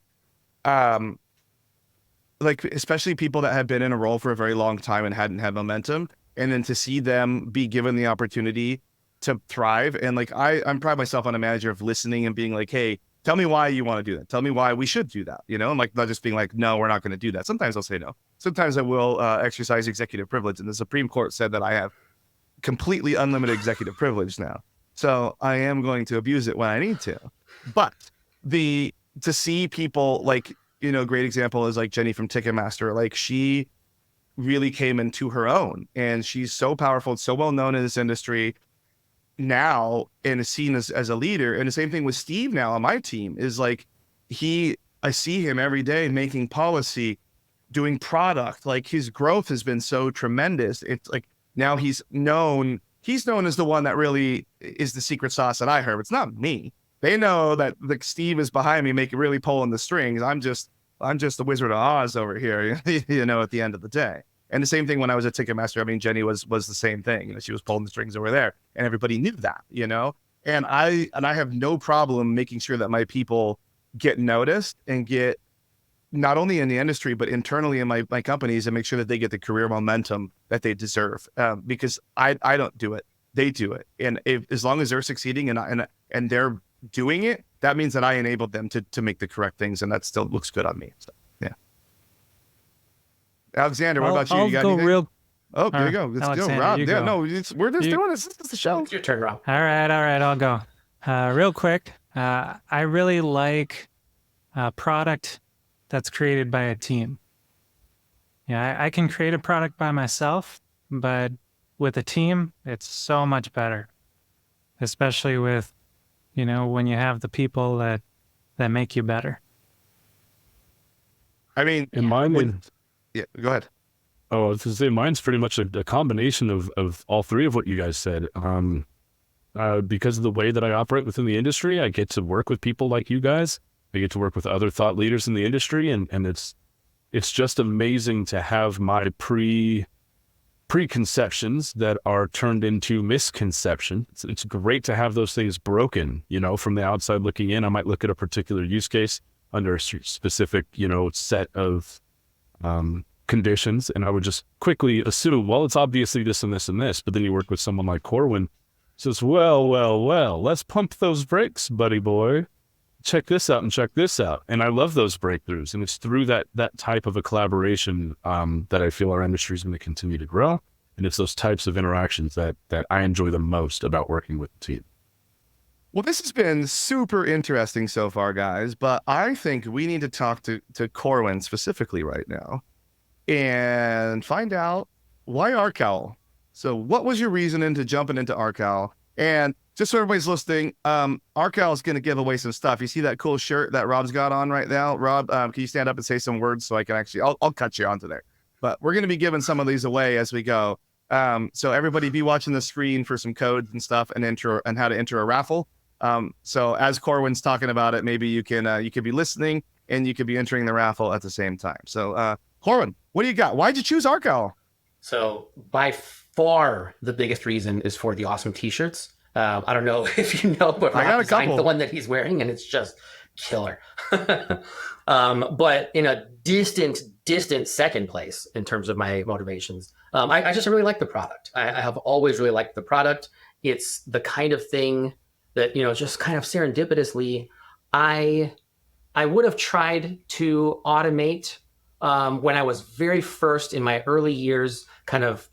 [SPEAKER 1] Like especially people that have been in a role for a very long time and hadn't had momentum, and then to see them be given the opportunity to thrive. And like I'm proud of myself on a manager of listening and being like, hey, tell me why you want to do that. Tell me why we should do that. And like not just being like, no, we're not going to do that. Sometimes I'll say no. Sometimes I will exercise executive privilege, and the Supreme Court said that I have completely unlimited executive privilege now. So I am going to abuse it when I need to. But to see people like, great example is like Jenny from Ticketmaster. Like she really came into her own, and she's so powerful, so well known in this industry now, and is seen as a leader. And the same thing with Steve now on my team is like I see him every day making policy, doing product. Like his growth has been so tremendous. It's like now he's known as the one that really is the secret sauce at iHerb. It's not me. They know that like Steve is behind me, really pulling the strings. I'm just the Wizard of Oz over here, at the end of the day. And the same thing when I was at Ticketmaster. I mean, Jenny was the same thing. She was pulling the strings over there, and everybody knew that, And I have no problem making sure that my people get noticed and get not only in the industry but internally in my companies, and make sure that they get the career momentum that they deserve. Because I don't do it, they do it, and as long as they're succeeding and they're doing it, that means that I enabled them to make the correct things, and that still looks good on me. So, yeah. Alexander, what about you? You got anything? Oh, there you go. Let's go, Rob. Yeah, no, we're just doing this. This is the show.
[SPEAKER 4] It's your turn, Rob.
[SPEAKER 2] All right, I'll go. Real quick, I really like a product that's created by a team. Yeah, I can create a product by myself, but with a team, it's so much better, especially with when you have the people that make you better.
[SPEAKER 1] I mean,
[SPEAKER 3] in mine,
[SPEAKER 1] yeah, go ahead.
[SPEAKER 3] Oh, I was going to say mine's pretty much a combination of all three of what you guys said. Because of the way that I operate within the industry, I get to work with people like you guys. I get to work with other thought leaders in the industry, and it's just amazing to have my preconceptions that are turned into misconceptions. It's great to have those things broken, from the outside looking in. I might look at a particular use case under a specific, set of conditions, and I would just quickly assume, well, it's obviously this and this and this. But then you work with someone like Corwin, says, well, let's pump those brakes, buddy boy. Check this out and check this out. And I love those breakthroughs. And it's through that type of a collaboration that I feel our industry is going to continue to grow. And it's those types of interactions that I enjoy the most about working with the team.
[SPEAKER 1] Well, this has been super interesting so far, guys, but I think we need to talk to Corwin specifically right now and find out why Arcal. So what was your reason into jumping into Arcal? And just so everybody's listening, Arcal is going to give away some stuff. You see that cool shirt that Rob's got on right now? Rob, can you stand up and say some words so I can actually, I'll cut you onto there. But we're going to be giving some of these away as we go. So everybody be watching the screen for some codes and stuff and how to enter a raffle. So as Corwin's talking about it, maybe you can be listening and you could be entering the raffle at the same time. So Corwin, what do you got? Why'd you choose Arcal?
[SPEAKER 4] So by far the biggest reason is for the awesome t-shirts. I don't know if you know, but
[SPEAKER 1] I got a couple.
[SPEAKER 4] The one that he's wearing, and it's just killer. But in a distant distant second place in terms of my motivations. I just really like the product. I have always really liked the product. It's the kind of thing that, just kind of serendipitously, I would have tried to automate when I was very first in my early years, kind of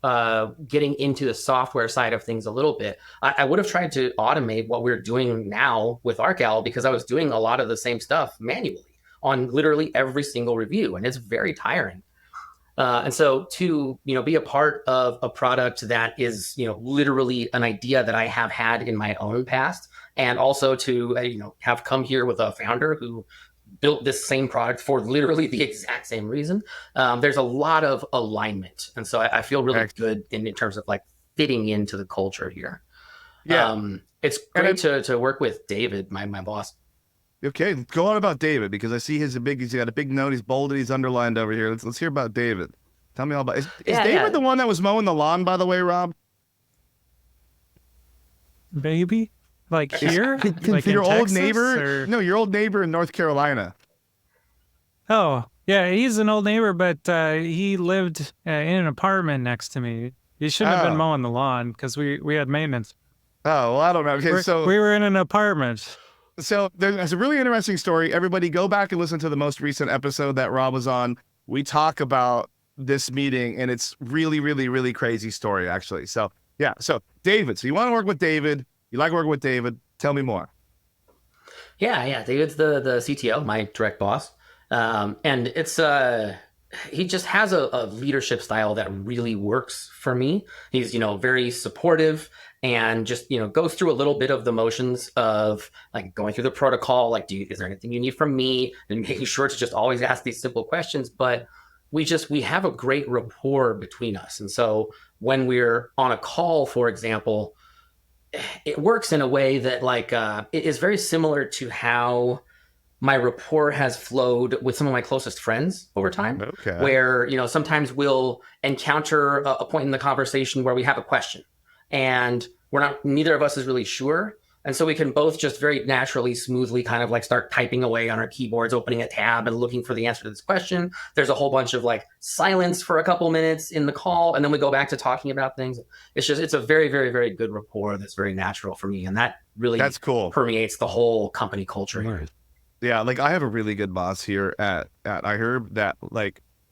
[SPEAKER 4] getting into the software side of things a little bit. I would have tried to automate what we're doing now with ArcOwl, because I was doing a lot of the same stuff manually on literally every single review, and it's very tiring. And so to be a part of a product that is literally an idea that I have had in my own past, and also to have come here with a founder who built this same product for literally the exact same reason, there's a lot of alignment, and so I feel really good in terms of like fitting into the culture here.
[SPEAKER 1] Yeah,
[SPEAKER 4] it's great to work with David, my boss.
[SPEAKER 1] Okay, go on about David, because I see he's got a big note. He's bolded. He's underlined over here. Let's hear about David. Tell me all about. Is David the one that was mowing the lawn, by the way, Rob?
[SPEAKER 2] Baby, like here, like
[SPEAKER 1] your
[SPEAKER 2] in
[SPEAKER 1] old
[SPEAKER 2] Texas,
[SPEAKER 1] neighbor?
[SPEAKER 2] or...
[SPEAKER 1] No, your old neighbor in North Carolina.
[SPEAKER 2] Oh, yeah, he's an old neighbor, but he lived in an apartment next to me. He shouldn't have been mowing the lawn because we had maintenance.
[SPEAKER 1] Oh, well, I don't know. Okay, so
[SPEAKER 2] we were in an apartment.
[SPEAKER 1] So there's a really interesting story. Everybody go back and listen to the most recent episode that Rob was on. We talk about this meeting, and it's really, really, really crazy story, actually. So, yeah. So, David, so you want to work with David. You like working with David. Tell me more.
[SPEAKER 4] Yeah. David's the CTO, my direct boss. And it's he just has a leadership style that really works for me. He's, very supportive, and just, goes through a little bit of the motions of like going through the protocol. Like, is there anything you need from me? And making sure to just always ask these simple questions. But we have a great rapport between us. And so when we're on a call, for example, it works in a way that it is very similar to how my rapport has flowed with some of my closest friends over time.
[SPEAKER 1] Okay.
[SPEAKER 4] Where, sometimes we'll encounter a point in the conversation where we have a question, and neither of us is really sure. And so we can both just very naturally, smoothly kind of like start typing away on our keyboards, opening a tab and looking for the answer to this question. There's a whole bunch of silence for a couple minutes in the call, and then we go back to talking about things. It's a very, very, very good rapport that's very natural for me. And that's cool. Permeates the whole company culture here.
[SPEAKER 1] Yeah, I have a really good boss here at iHerb that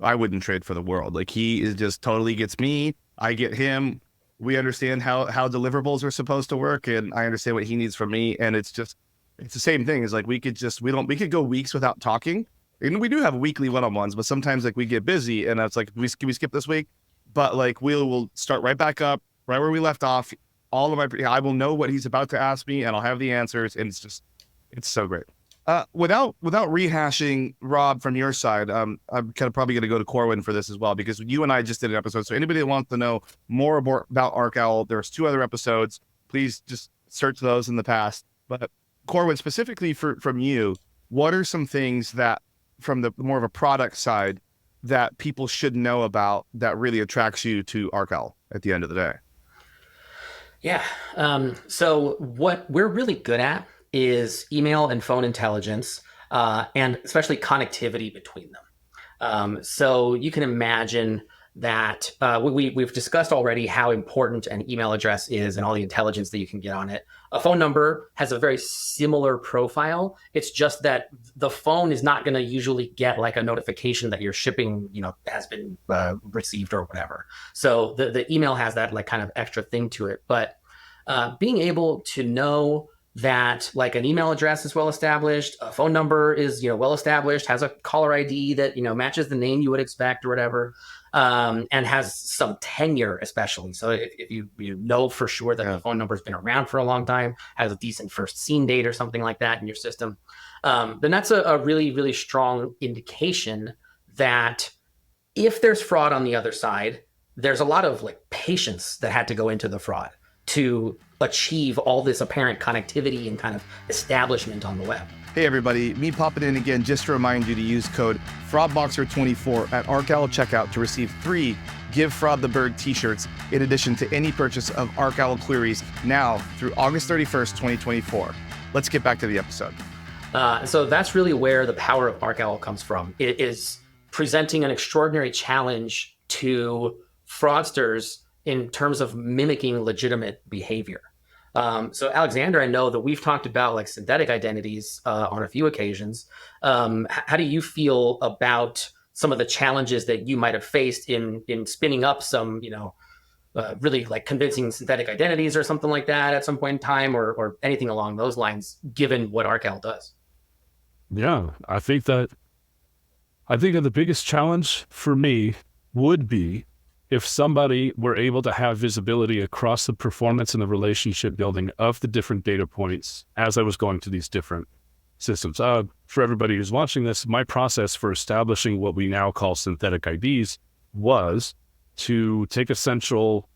[SPEAKER 1] I wouldn't trade for the world. He is just totally gets me. I get him. We understand how deliverables are supposed to work, and I understand what he needs from me. And it's the same thing. Is we could go weeks without talking. And we do have weekly one-on-ones, but sometimes we get busy, and it's can we skip this week? But we'll start right back up, right where we left off. I will know what he's about to ask me, and I'll have the answers, and it's so great. Without rehashing, Rob, from your side, I'm kind of probably going to go to Corwin for this as well, because you and I just did an episode. So anybody that wants to know more about ArcOwl, there's 2 other episodes. Please just search those in the past. But Corwin, specifically from you, what are some things that, from the more of a product side, that people should know about that really attracts you to ArcOwl at the end of the day?
[SPEAKER 4] Yeah. So what we're really good at is email and phone intelligence, and especially connectivity between them. So you can imagine that we've discussed already how important an email address is and all the intelligence that you can get on it. A phone number has a very similar profile. It's just that the phone is not going to usually get a notification that your shipping, has been received or whatever. So the email has that kind of extra thing to it. But being able to know that an email address is well established, a phone number is well established, has a caller ID that matches the name you would expect or whatever, and has some tenure, especially. So if you know for sure that the phone number has been around for a long time, has a decent first seen date or something like that in your system, then that's a really, really strong indication that if there's fraud on the other side, there's a lot of patience that had to go into the fraud to achieve all this apparent connectivity and kind of establishment on the web.
[SPEAKER 1] Hey everybody, me popping in again just to remind you to use code FraudBoxer24 at ArcOwl checkout to receive 3 Give Fraud the Bird t-shirts in addition to any purchase of ArcOwl queries now through August 31st, 2024. Let's get back to the episode.
[SPEAKER 4] So that's really where the power of ArcOwl comes from. It is presenting an extraordinary challenge to fraudsters in terms of mimicking legitimate behavior. So Alexander, I know that we've talked about like synthetic identities on a few occasions. How do you feel about some of the challenges that you might have faced in spinning up some, really like convincing synthetic identities or something like that at some point in time, or anything along those lines, given what Arkel does?
[SPEAKER 3] Yeah, I think that the biggest challenge for me would be if somebody were able to have visibility across the performance and the relationship building of the different data points as I was going to these different systems. For everybody who's watching this, my process for establishing what we now call synthetic IDs was to take a central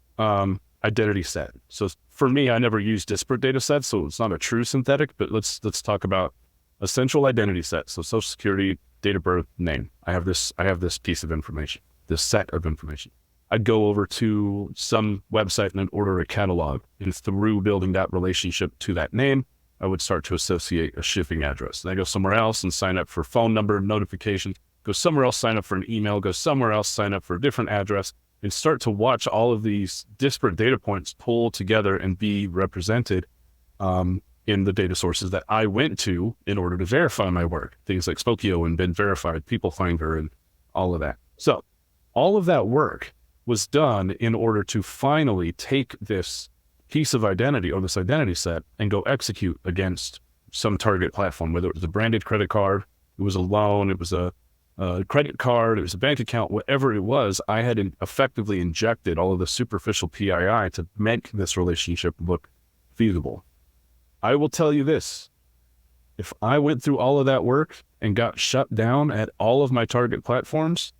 [SPEAKER 3] identity set. So for me, I never used disparate data sets, so it's not a true synthetic, but let's talk about a central identity set. So Social Security, date of birth, name. I have this piece of information, this set of information. I'd go over to some website and then order a catalog. And through building that relationship to that name, I would start to associate a shipping address. Then I go somewhere else and sign up for phone number notifications, go somewhere else, sign up for an email, go somewhere else, sign up for a different address, and start to watch all of these disparate data points pull together and be represented in the data sources that I went to in order to verify my work. Things like Spokeo and Been Verified, People Finder, and all of that. So all of that work was done in order to finally take this piece of identity or this identity set and go execute against some target platform, whether it was a branded credit card, it was a loan, it was a credit card, it was a bank account, whatever it was. I had effectively injected all of the superficial PII to make this relationship look feasible. I will tell you this, if I went through all of that work and got shut down at all of my target platforms,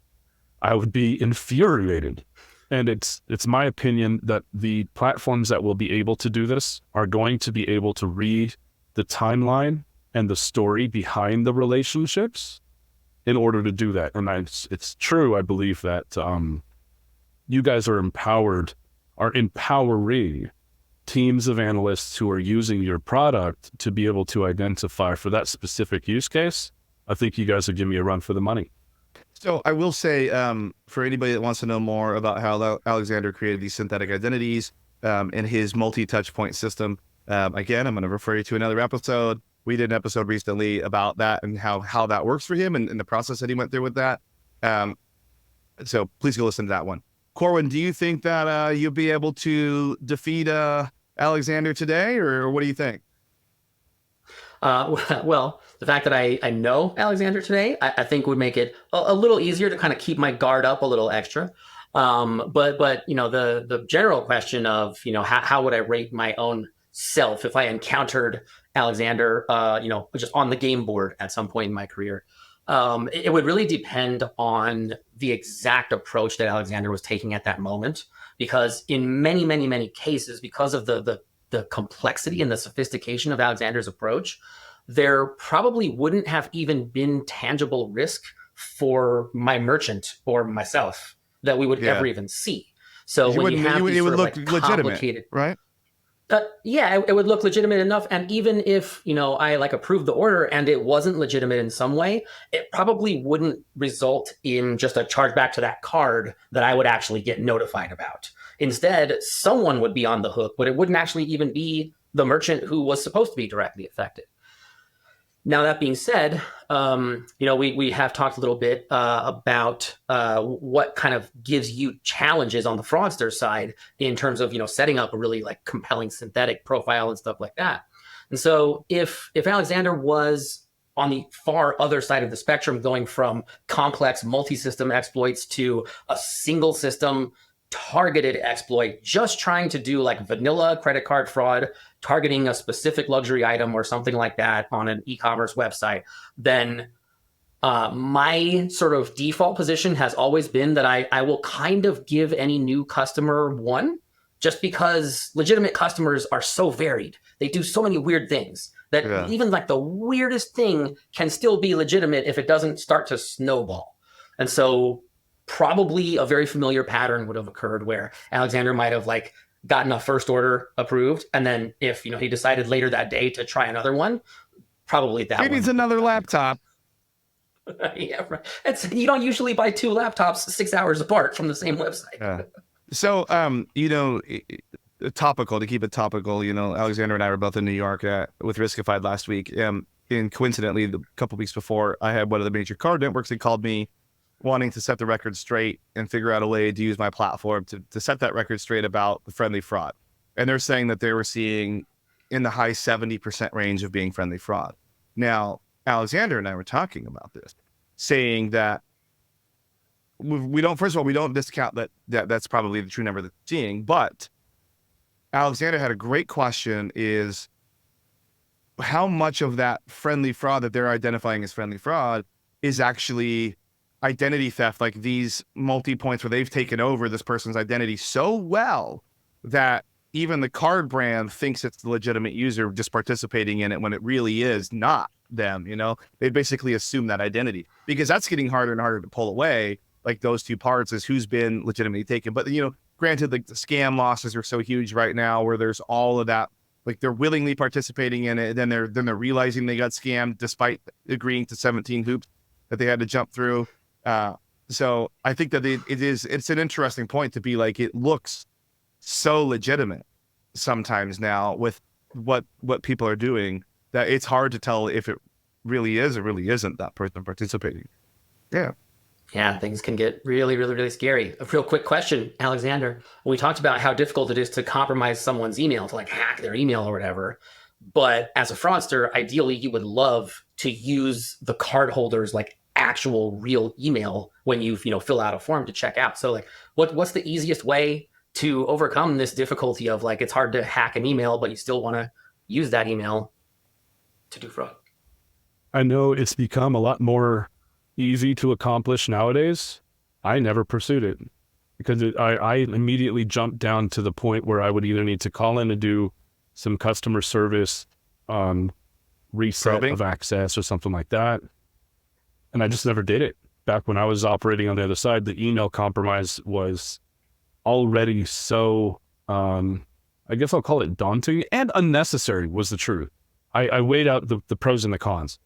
[SPEAKER 3] I would be infuriated. And it's my opinion that the platforms that will be able to do this are going to be able to read the timeline and the story behind the relationships in order to do that. And it's true, I believe, that you guys are empowering teams of analysts who are using your product to be able to identify for that specific use case. I think you guys are giving me a run for the money.
[SPEAKER 1] So I will say, for anybody that wants to know more about how Alexander created these synthetic identities and his multi-touch point system, again, I'm going to refer you to another episode. We did an episode recently about that and how that works for him and the process that he went through with that. So please go listen to that one. Corwin, do you think that you'll be able to defeat Alexander today, or what do you think?
[SPEAKER 4] Well, the fact that I know Alexander today, I think would make it a little easier to kind of keep my guard up a little extra. But the general question of, how would I rate my own self if I encountered Alexander, just on the game board at some point in my career? It would really depend on the exact approach that Alexander was taking at that moment, because in many, many, many cases, because of the complexity and the sophistication of Alexander's approach, there probably wouldn't have even been tangible risk for my merchant or myself that we would ever even see. So when you have these
[SPEAKER 1] it would
[SPEAKER 4] sort of
[SPEAKER 1] look
[SPEAKER 4] like
[SPEAKER 1] legitimate,
[SPEAKER 4] complicated,
[SPEAKER 1] right?
[SPEAKER 4] It would look legitimate enough. And even if, I like approved the order and it wasn't legitimate in some way, it probably wouldn't result in just a chargeback to that card that I would actually get notified about. Instead, someone would be on the hook, but it wouldn't actually even be the merchant who was supposed to be directly affected. Now, that being said, we have talked a little bit about what kind of gives you challenges on the fraudster side in terms of, setting up a really like compelling synthetic profile and stuff like that. And so if Alexander was on the far other side of the spectrum, going from complex multi-system exploits to a single system targeted exploit, just trying to do like vanilla credit card fraud, targeting a specific luxury item or something like that on an e-commerce website, then my sort of default position has always been that I will kind of give any new customer one, just because legitimate customers are so varied. They do so many weird things that even like the weirdest thing can still be legitimate if it doesn't start to snowball. And so probably a very familiar pattern would have occurred where Alexander might have like gotten a first order approved, and then if he decided later that day to try another one, probably that
[SPEAKER 1] maybe it's another laptop.
[SPEAKER 4] Yeah, right. You don't usually buy two laptops 6 hours apart from the same website.
[SPEAKER 1] Yeah. So, topical, to keep it topical, Alexander and I were both in New York with Riskified last week. And coincidentally, a couple weeks before, I had one of the major card networks that called me wanting to set the record straight and figure out a way to use my platform to set that record straight about the friendly fraud. And they're saying that they were seeing in the high 70% range of being friendly fraud. Now, Alexander and I were talking about this, saying that we don't, first of all, we don't discount that's probably the true number that they're seeing, but Alexander had a great question, is how much of that friendly fraud that they're identifying as friendly fraud is actually identity theft, like these multi-points where they've taken over this person's identity so well that even the card brand thinks it's the legitimate user just participating in it when it really is not them. They basically assume that identity, because that's getting harder and harder to pull away. Like those two parts is who's been legitimately taken. But, granted, like the scam losses are so huge right now where there's all of that, like they're willingly participating in it. And then they're realizing they got scammed despite agreeing to 17 hoops that they had to jump through. So I think that it's an interesting point to be like, it looks so legitimate sometimes now with what people are doing that it's hard to tell if it really is or really isn't that person participating. Yeah.
[SPEAKER 4] Yeah, things can get really, really, really scary. A real quick question, Alexander. We talked about how difficult it is to compromise someone's email, to like hack their email or whatever. But as a fraudster, ideally, you would love to use the cardholder's like actual real email when you fill out a form to check out. So like, what's the easiest way to overcome this difficulty of like, it's hard to hack an email, but you still want to use that email to do fraud?
[SPEAKER 3] I know it's become a lot more easy to accomplish nowadays. I never pursued it because I immediately jumped down to the point where I would either need to call in and do some customer service reset
[SPEAKER 1] Probing
[SPEAKER 3] of access or something like that. And I just never did it. Back when I was operating on the other side, the email compromise was already so, I guess I'll call it daunting and unnecessary was the truth. I weighed out the pros and the cons.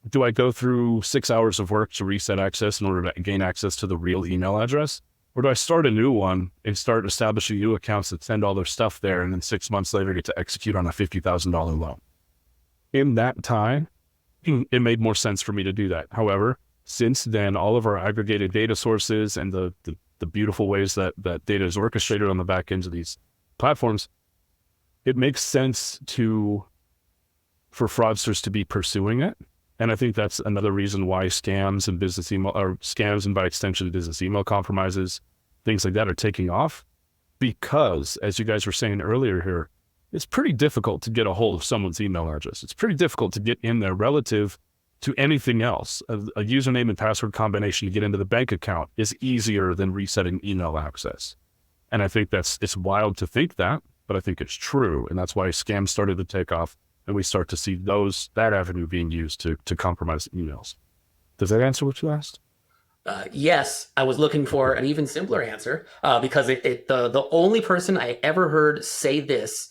[SPEAKER 3] Do I go through 6 hours of work to reset access in order to gain access to the real email address? Or do I start a new one and start establishing new accounts that send all their stuff there and then 6 months later get to execute on a $50,000 loan? In that time, it made more sense for me to do that. However, since then, all of our aggregated data sources and the beautiful ways that data is orchestrated on the back ends of these platforms, it makes sense for fraudsters to be pursuing it. And I think that's another reason why scams and business email, or scams and by extension business email compromises, things like that are taking off. Because, as you guys were saying earlier here, it's pretty difficult to get a hold of someone's email address. It's pretty difficult to get in there relative to anything else. A username and password combination to get into the bank account is easier than resetting email access. And I think it's wild to think that, but I think it's true. And that's why scams started to take off. And we start to see that avenue being used to compromise emails. Does that answer what you asked?
[SPEAKER 4] Yes, I was looking for an even simpler answer because the only person I ever heard say this,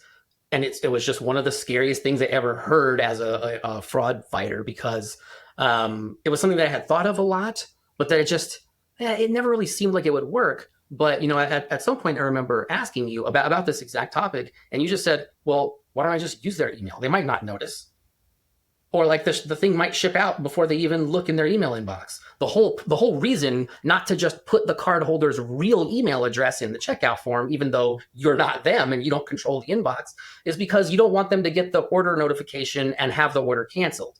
[SPEAKER 4] and it was just one of the scariest things I ever heard as a fraud fighter, because it was something that I had thought of a lot, but that it never really seemed like it would work. But at some point I remember asking you about this exact topic, and you just said, well, why don't I just use their email? They might not notice. Or like the thing might ship out before they even look in their email inbox. The whole reason not to just put the cardholder's real email address in the checkout form, even though you're not them and you don't control the inbox, is because you don't want them to get the order notification and have the order canceled.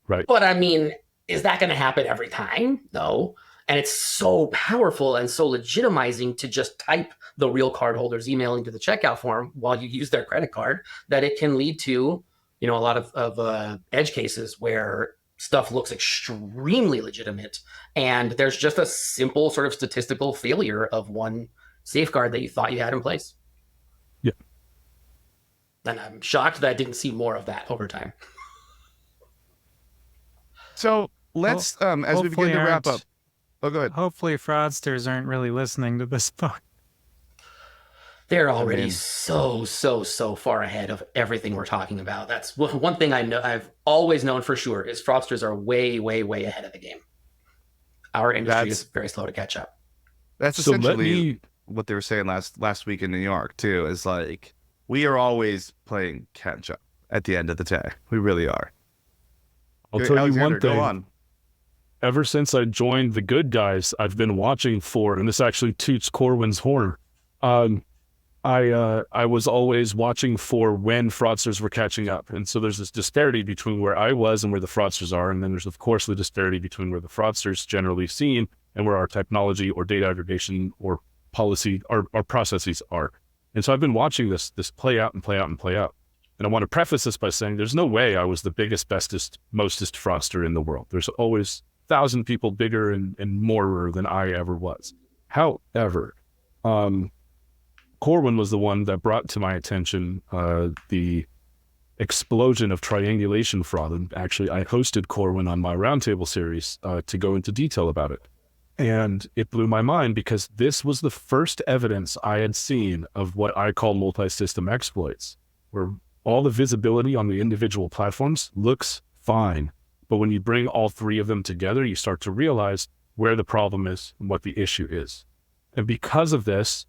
[SPEAKER 3] Right.
[SPEAKER 4] But I mean, is that going to happen every time? No. And it's so powerful and so legitimizing to just type the real cardholder's email into the checkout form while you use their credit card that it can lead to, a lot of edge cases where stuff looks extremely legitimate. And there's just a simple sort of statistical failure of one safeguard that you thought you had in place.
[SPEAKER 3] Yeah.
[SPEAKER 4] And I'm shocked that I didn't see more of that over time.
[SPEAKER 1] So let's, as we begin to wrap up. Oh, go ahead.
[SPEAKER 2] Hopefully fraudsters aren't really listening to this book.
[SPEAKER 4] They're already
[SPEAKER 1] mean-
[SPEAKER 4] so far ahead of everything we're talking about. That's one thing I know. I've always known for sure is fraudsters are way ahead of the game. Our industry is very slow to catch up.
[SPEAKER 1] That's
[SPEAKER 3] So let
[SPEAKER 1] essentially
[SPEAKER 3] me
[SPEAKER 1] what they were saying last week in New York too. Is like we are always playing catch up at the end of the day. We really are.
[SPEAKER 3] I'll
[SPEAKER 1] Okay,
[SPEAKER 3] tell you
[SPEAKER 1] Alexander,
[SPEAKER 3] one thing.
[SPEAKER 1] Go on.
[SPEAKER 3] Ever since I joined the good guys, I've been watching for, and this actually toots Corwin's horn. I was always watching for when fraudsters were catching up. And so there's this disparity between where I was and where the fraudsters are. And then there's, of course, the disparity between where the fraudsters generally seen and where our technology or data aggregation or policy or processes are. And so I've been watching this play out and play out and play out. And I want to preface this by saying there's no way I was the biggest, bestest, mostest fraudster in the world. There's always 1,000 people bigger and more than I ever was. However, Corwin was the one that brought to my attention the explosion of triangulation fraud. And actually, I hosted Corwin on my roundtable series to go into detail about it. And it blew my mind because this was the first evidence I had seen of what I call multi-system exploits, where all the visibility on the individual platforms looks fine. But when you bring all three of them together, you start to realize where the problem is and what the issue is. And because of this,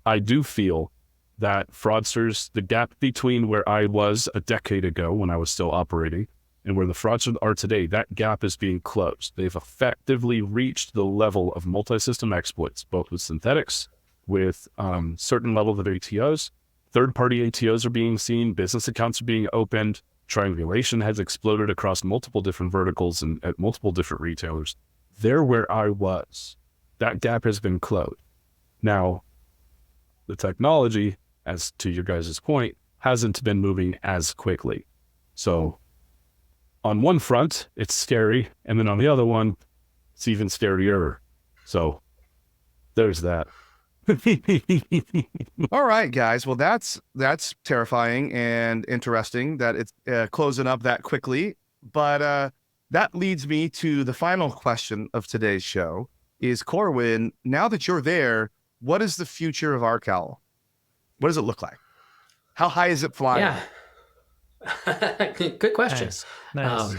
[SPEAKER 3] I do feel that fraudsters, the gap between where I was a decade ago when I was still operating and where the fraudsters are today, that gap is being closed. They've effectively reached the level of multi-system exploits, both with synthetics, with certain levels of ATOs. Third-party ATOs are being seen, business accounts are being opened, triangulation has exploded across multiple different verticals and at multiple different retailers. They're where I was. That gap has been closed. Now, the technology, as to your guys' point, hasn't been moving as quickly. So on one front, it's scary. And then on the other one, it's even scarier. So there's that.
[SPEAKER 1] All right, guys. Well, that's terrifying and interesting that it's closing up that quickly. But that leads me to the final question of today's show: is Corwin, now that you're there, what is the future of ArcOwl? What does it look like? How high is it flying?
[SPEAKER 4] Yeah. Good question.
[SPEAKER 2] Nice.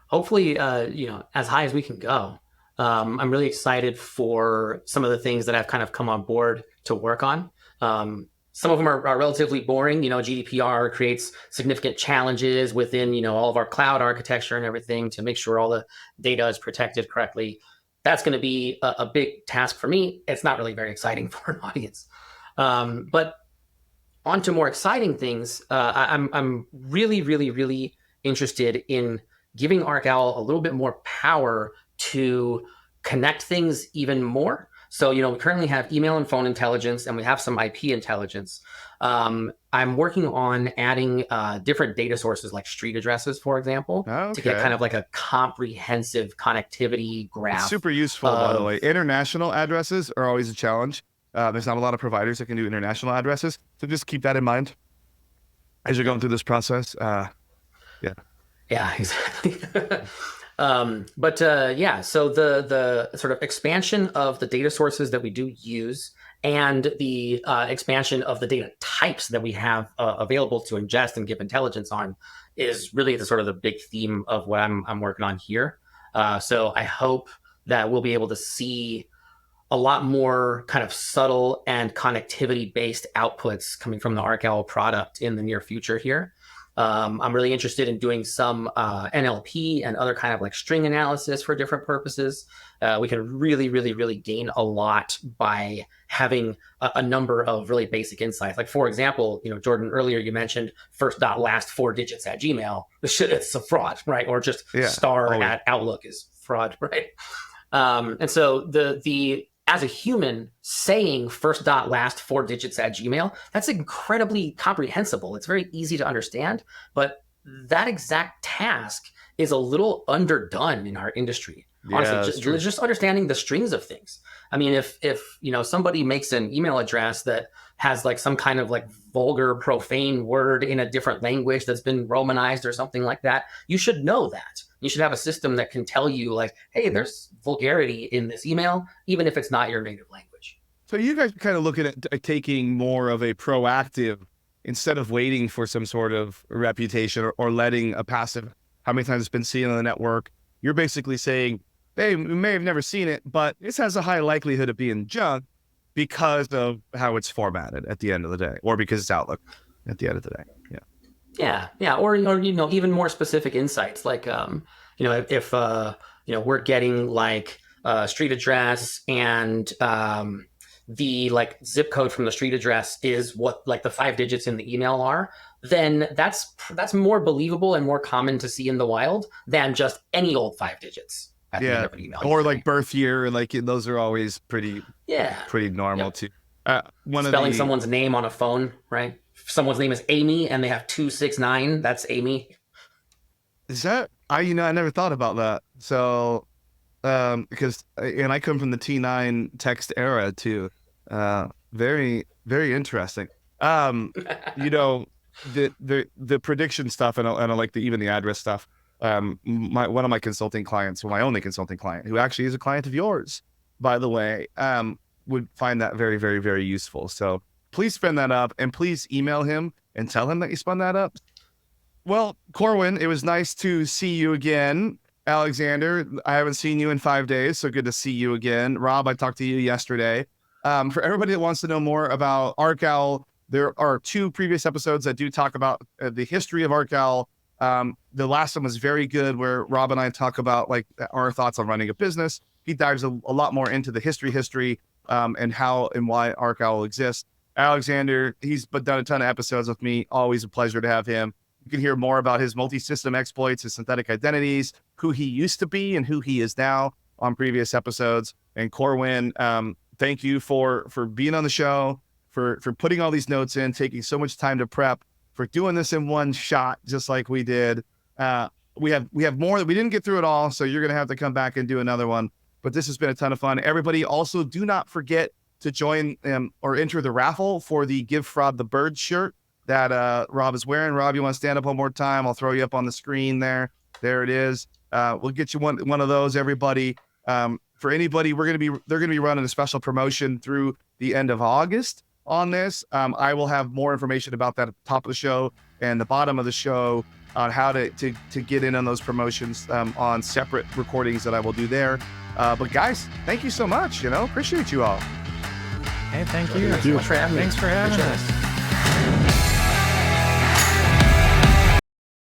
[SPEAKER 4] Hopefully, as high as we can go. I'm really excited for some of the things that I've kind of come on board to work on. Some of them are relatively boring. GDPR creates significant challenges within, all of our cloud architecture and everything to make sure all the data is protected correctly. That's going to be a big task for me. It's not really very exciting for an audience. But on to more exciting things. I'm really interested in giving ArcOwl a little bit more power to connect things even more. So, we currently have email and phone intelligence, and we have some IP intelligence. I'm working on adding different data sources like street addresses, for example, to get kind of like a comprehensive connectivity graph.
[SPEAKER 1] It's super useful, by the way. International addresses are always a challenge. There's not a lot of providers that can do international addresses. So just keep that in mind as you're going through this process.
[SPEAKER 4] Yeah, exactly. So the sort of expansion of the data sources that we do use and the expansion of the data types that we have available to ingest and give intelligence on is really the sort of the big theme of what I'm working on here. So I hope that we'll be able to see a lot more kind of subtle and connectivity based outputs coming from the ArcOwl product in the near future here. I'm really interested in doing some NLP and other kind of like string analysis for different purposes. We can really gain a lot by having a number of really basic insights. Like, for example, Jordan, earlier you mentioned first dot last 4 digits at Gmail. It's a fraud, right? Or just star at Outlook is fraud, right? And so the as a human, saying first dot last 4 digits at Gmail, that's incredibly comprehensible. It's very easy to understand, but that exact task is a little underdone in our industry. Honestly, just understanding the strings of things. I mean, if somebody makes an email address that has like some kind of like vulgar, profane word in a different language that's been Romanized or something like that, you should know that. You should have a system that can tell you like, hey, there's vulgarity in this email, even if it's not your native language.
[SPEAKER 1] So you guys kind of looking at taking more of a proactive instead of waiting for some sort of reputation or letting a passive, how many times it's been seen on the network. You're basically saying, hey, we may have never seen it, but this has a high likelihood of being junk because of how it's formatted at the end of the day, or because it's Outlook at the end of the day.
[SPEAKER 4] Yeah, or even more specific insights, like if we're getting like street address and the like zip code from the street address is what like the 5 digits in the email are, then that's more believable and more common to see in the wild than just any old 5 digits at the end of an email.
[SPEAKER 1] Or like birth year, and like those are always pretty normal too.
[SPEAKER 4] Spelling someone's name on a phone, right? If someone's name is Amy and they have 269, that's Amy.
[SPEAKER 1] Is that I never thought about that. So because I come from the T9 text era too. Very, very interesting. The prediction stuff and I like even the address stuff. One of my consulting clients, my only consulting client, who actually is a client of yours, by the way, would find that very, very, very useful. So please spin that up and please email him and tell him that you spun that up. Well, Corwin, it was nice to see you again. Alexander, I haven't seen you in 5 days, so good to see you again. Rob, I talked to you yesterday. For everybody that wants to know more about ArcOwl, there are 2 previous episodes that do talk about the history of ArcOwl. The last one was very good, where Rob and I talk about like our thoughts on running a business. He dives a lot more into the history, and how and why ArcOwl exists. Alexander, he's done a ton of episodes with me. Always a pleasure to have him. You can hear more about his multi-system exploits, his synthetic identities, who he used to be and who he is now on previous episodes. And Corwin, thank you for being on the show, for putting all these notes in, taking so much time to prep, for doing this in one shot, just like we did. We have more that we didn't get through it all, so you're going to have to come back and do another one. But this has been a ton of fun. Everybody, also do not forget to join or enter the raffle for the Give Fraud the Bird shirt that Rob is wearing. Rob, you want to stand up one more time? I'll throw you up on the screen there. There it is. We'll get you one of those, everybody. For anybody, they're going to be running a special promotion through the end of August on this. I will have more information about that at the top of the show and the bottom of the show on how to get in on those promotions on separate recordings that I will do there. But guys, thank you so much. Appreciate you all.
[SPEAKER 2] Hey, thank you.
[SPEAKER 4] Thanks so much for having me.
[SPEAKER 2] Thanks for having us.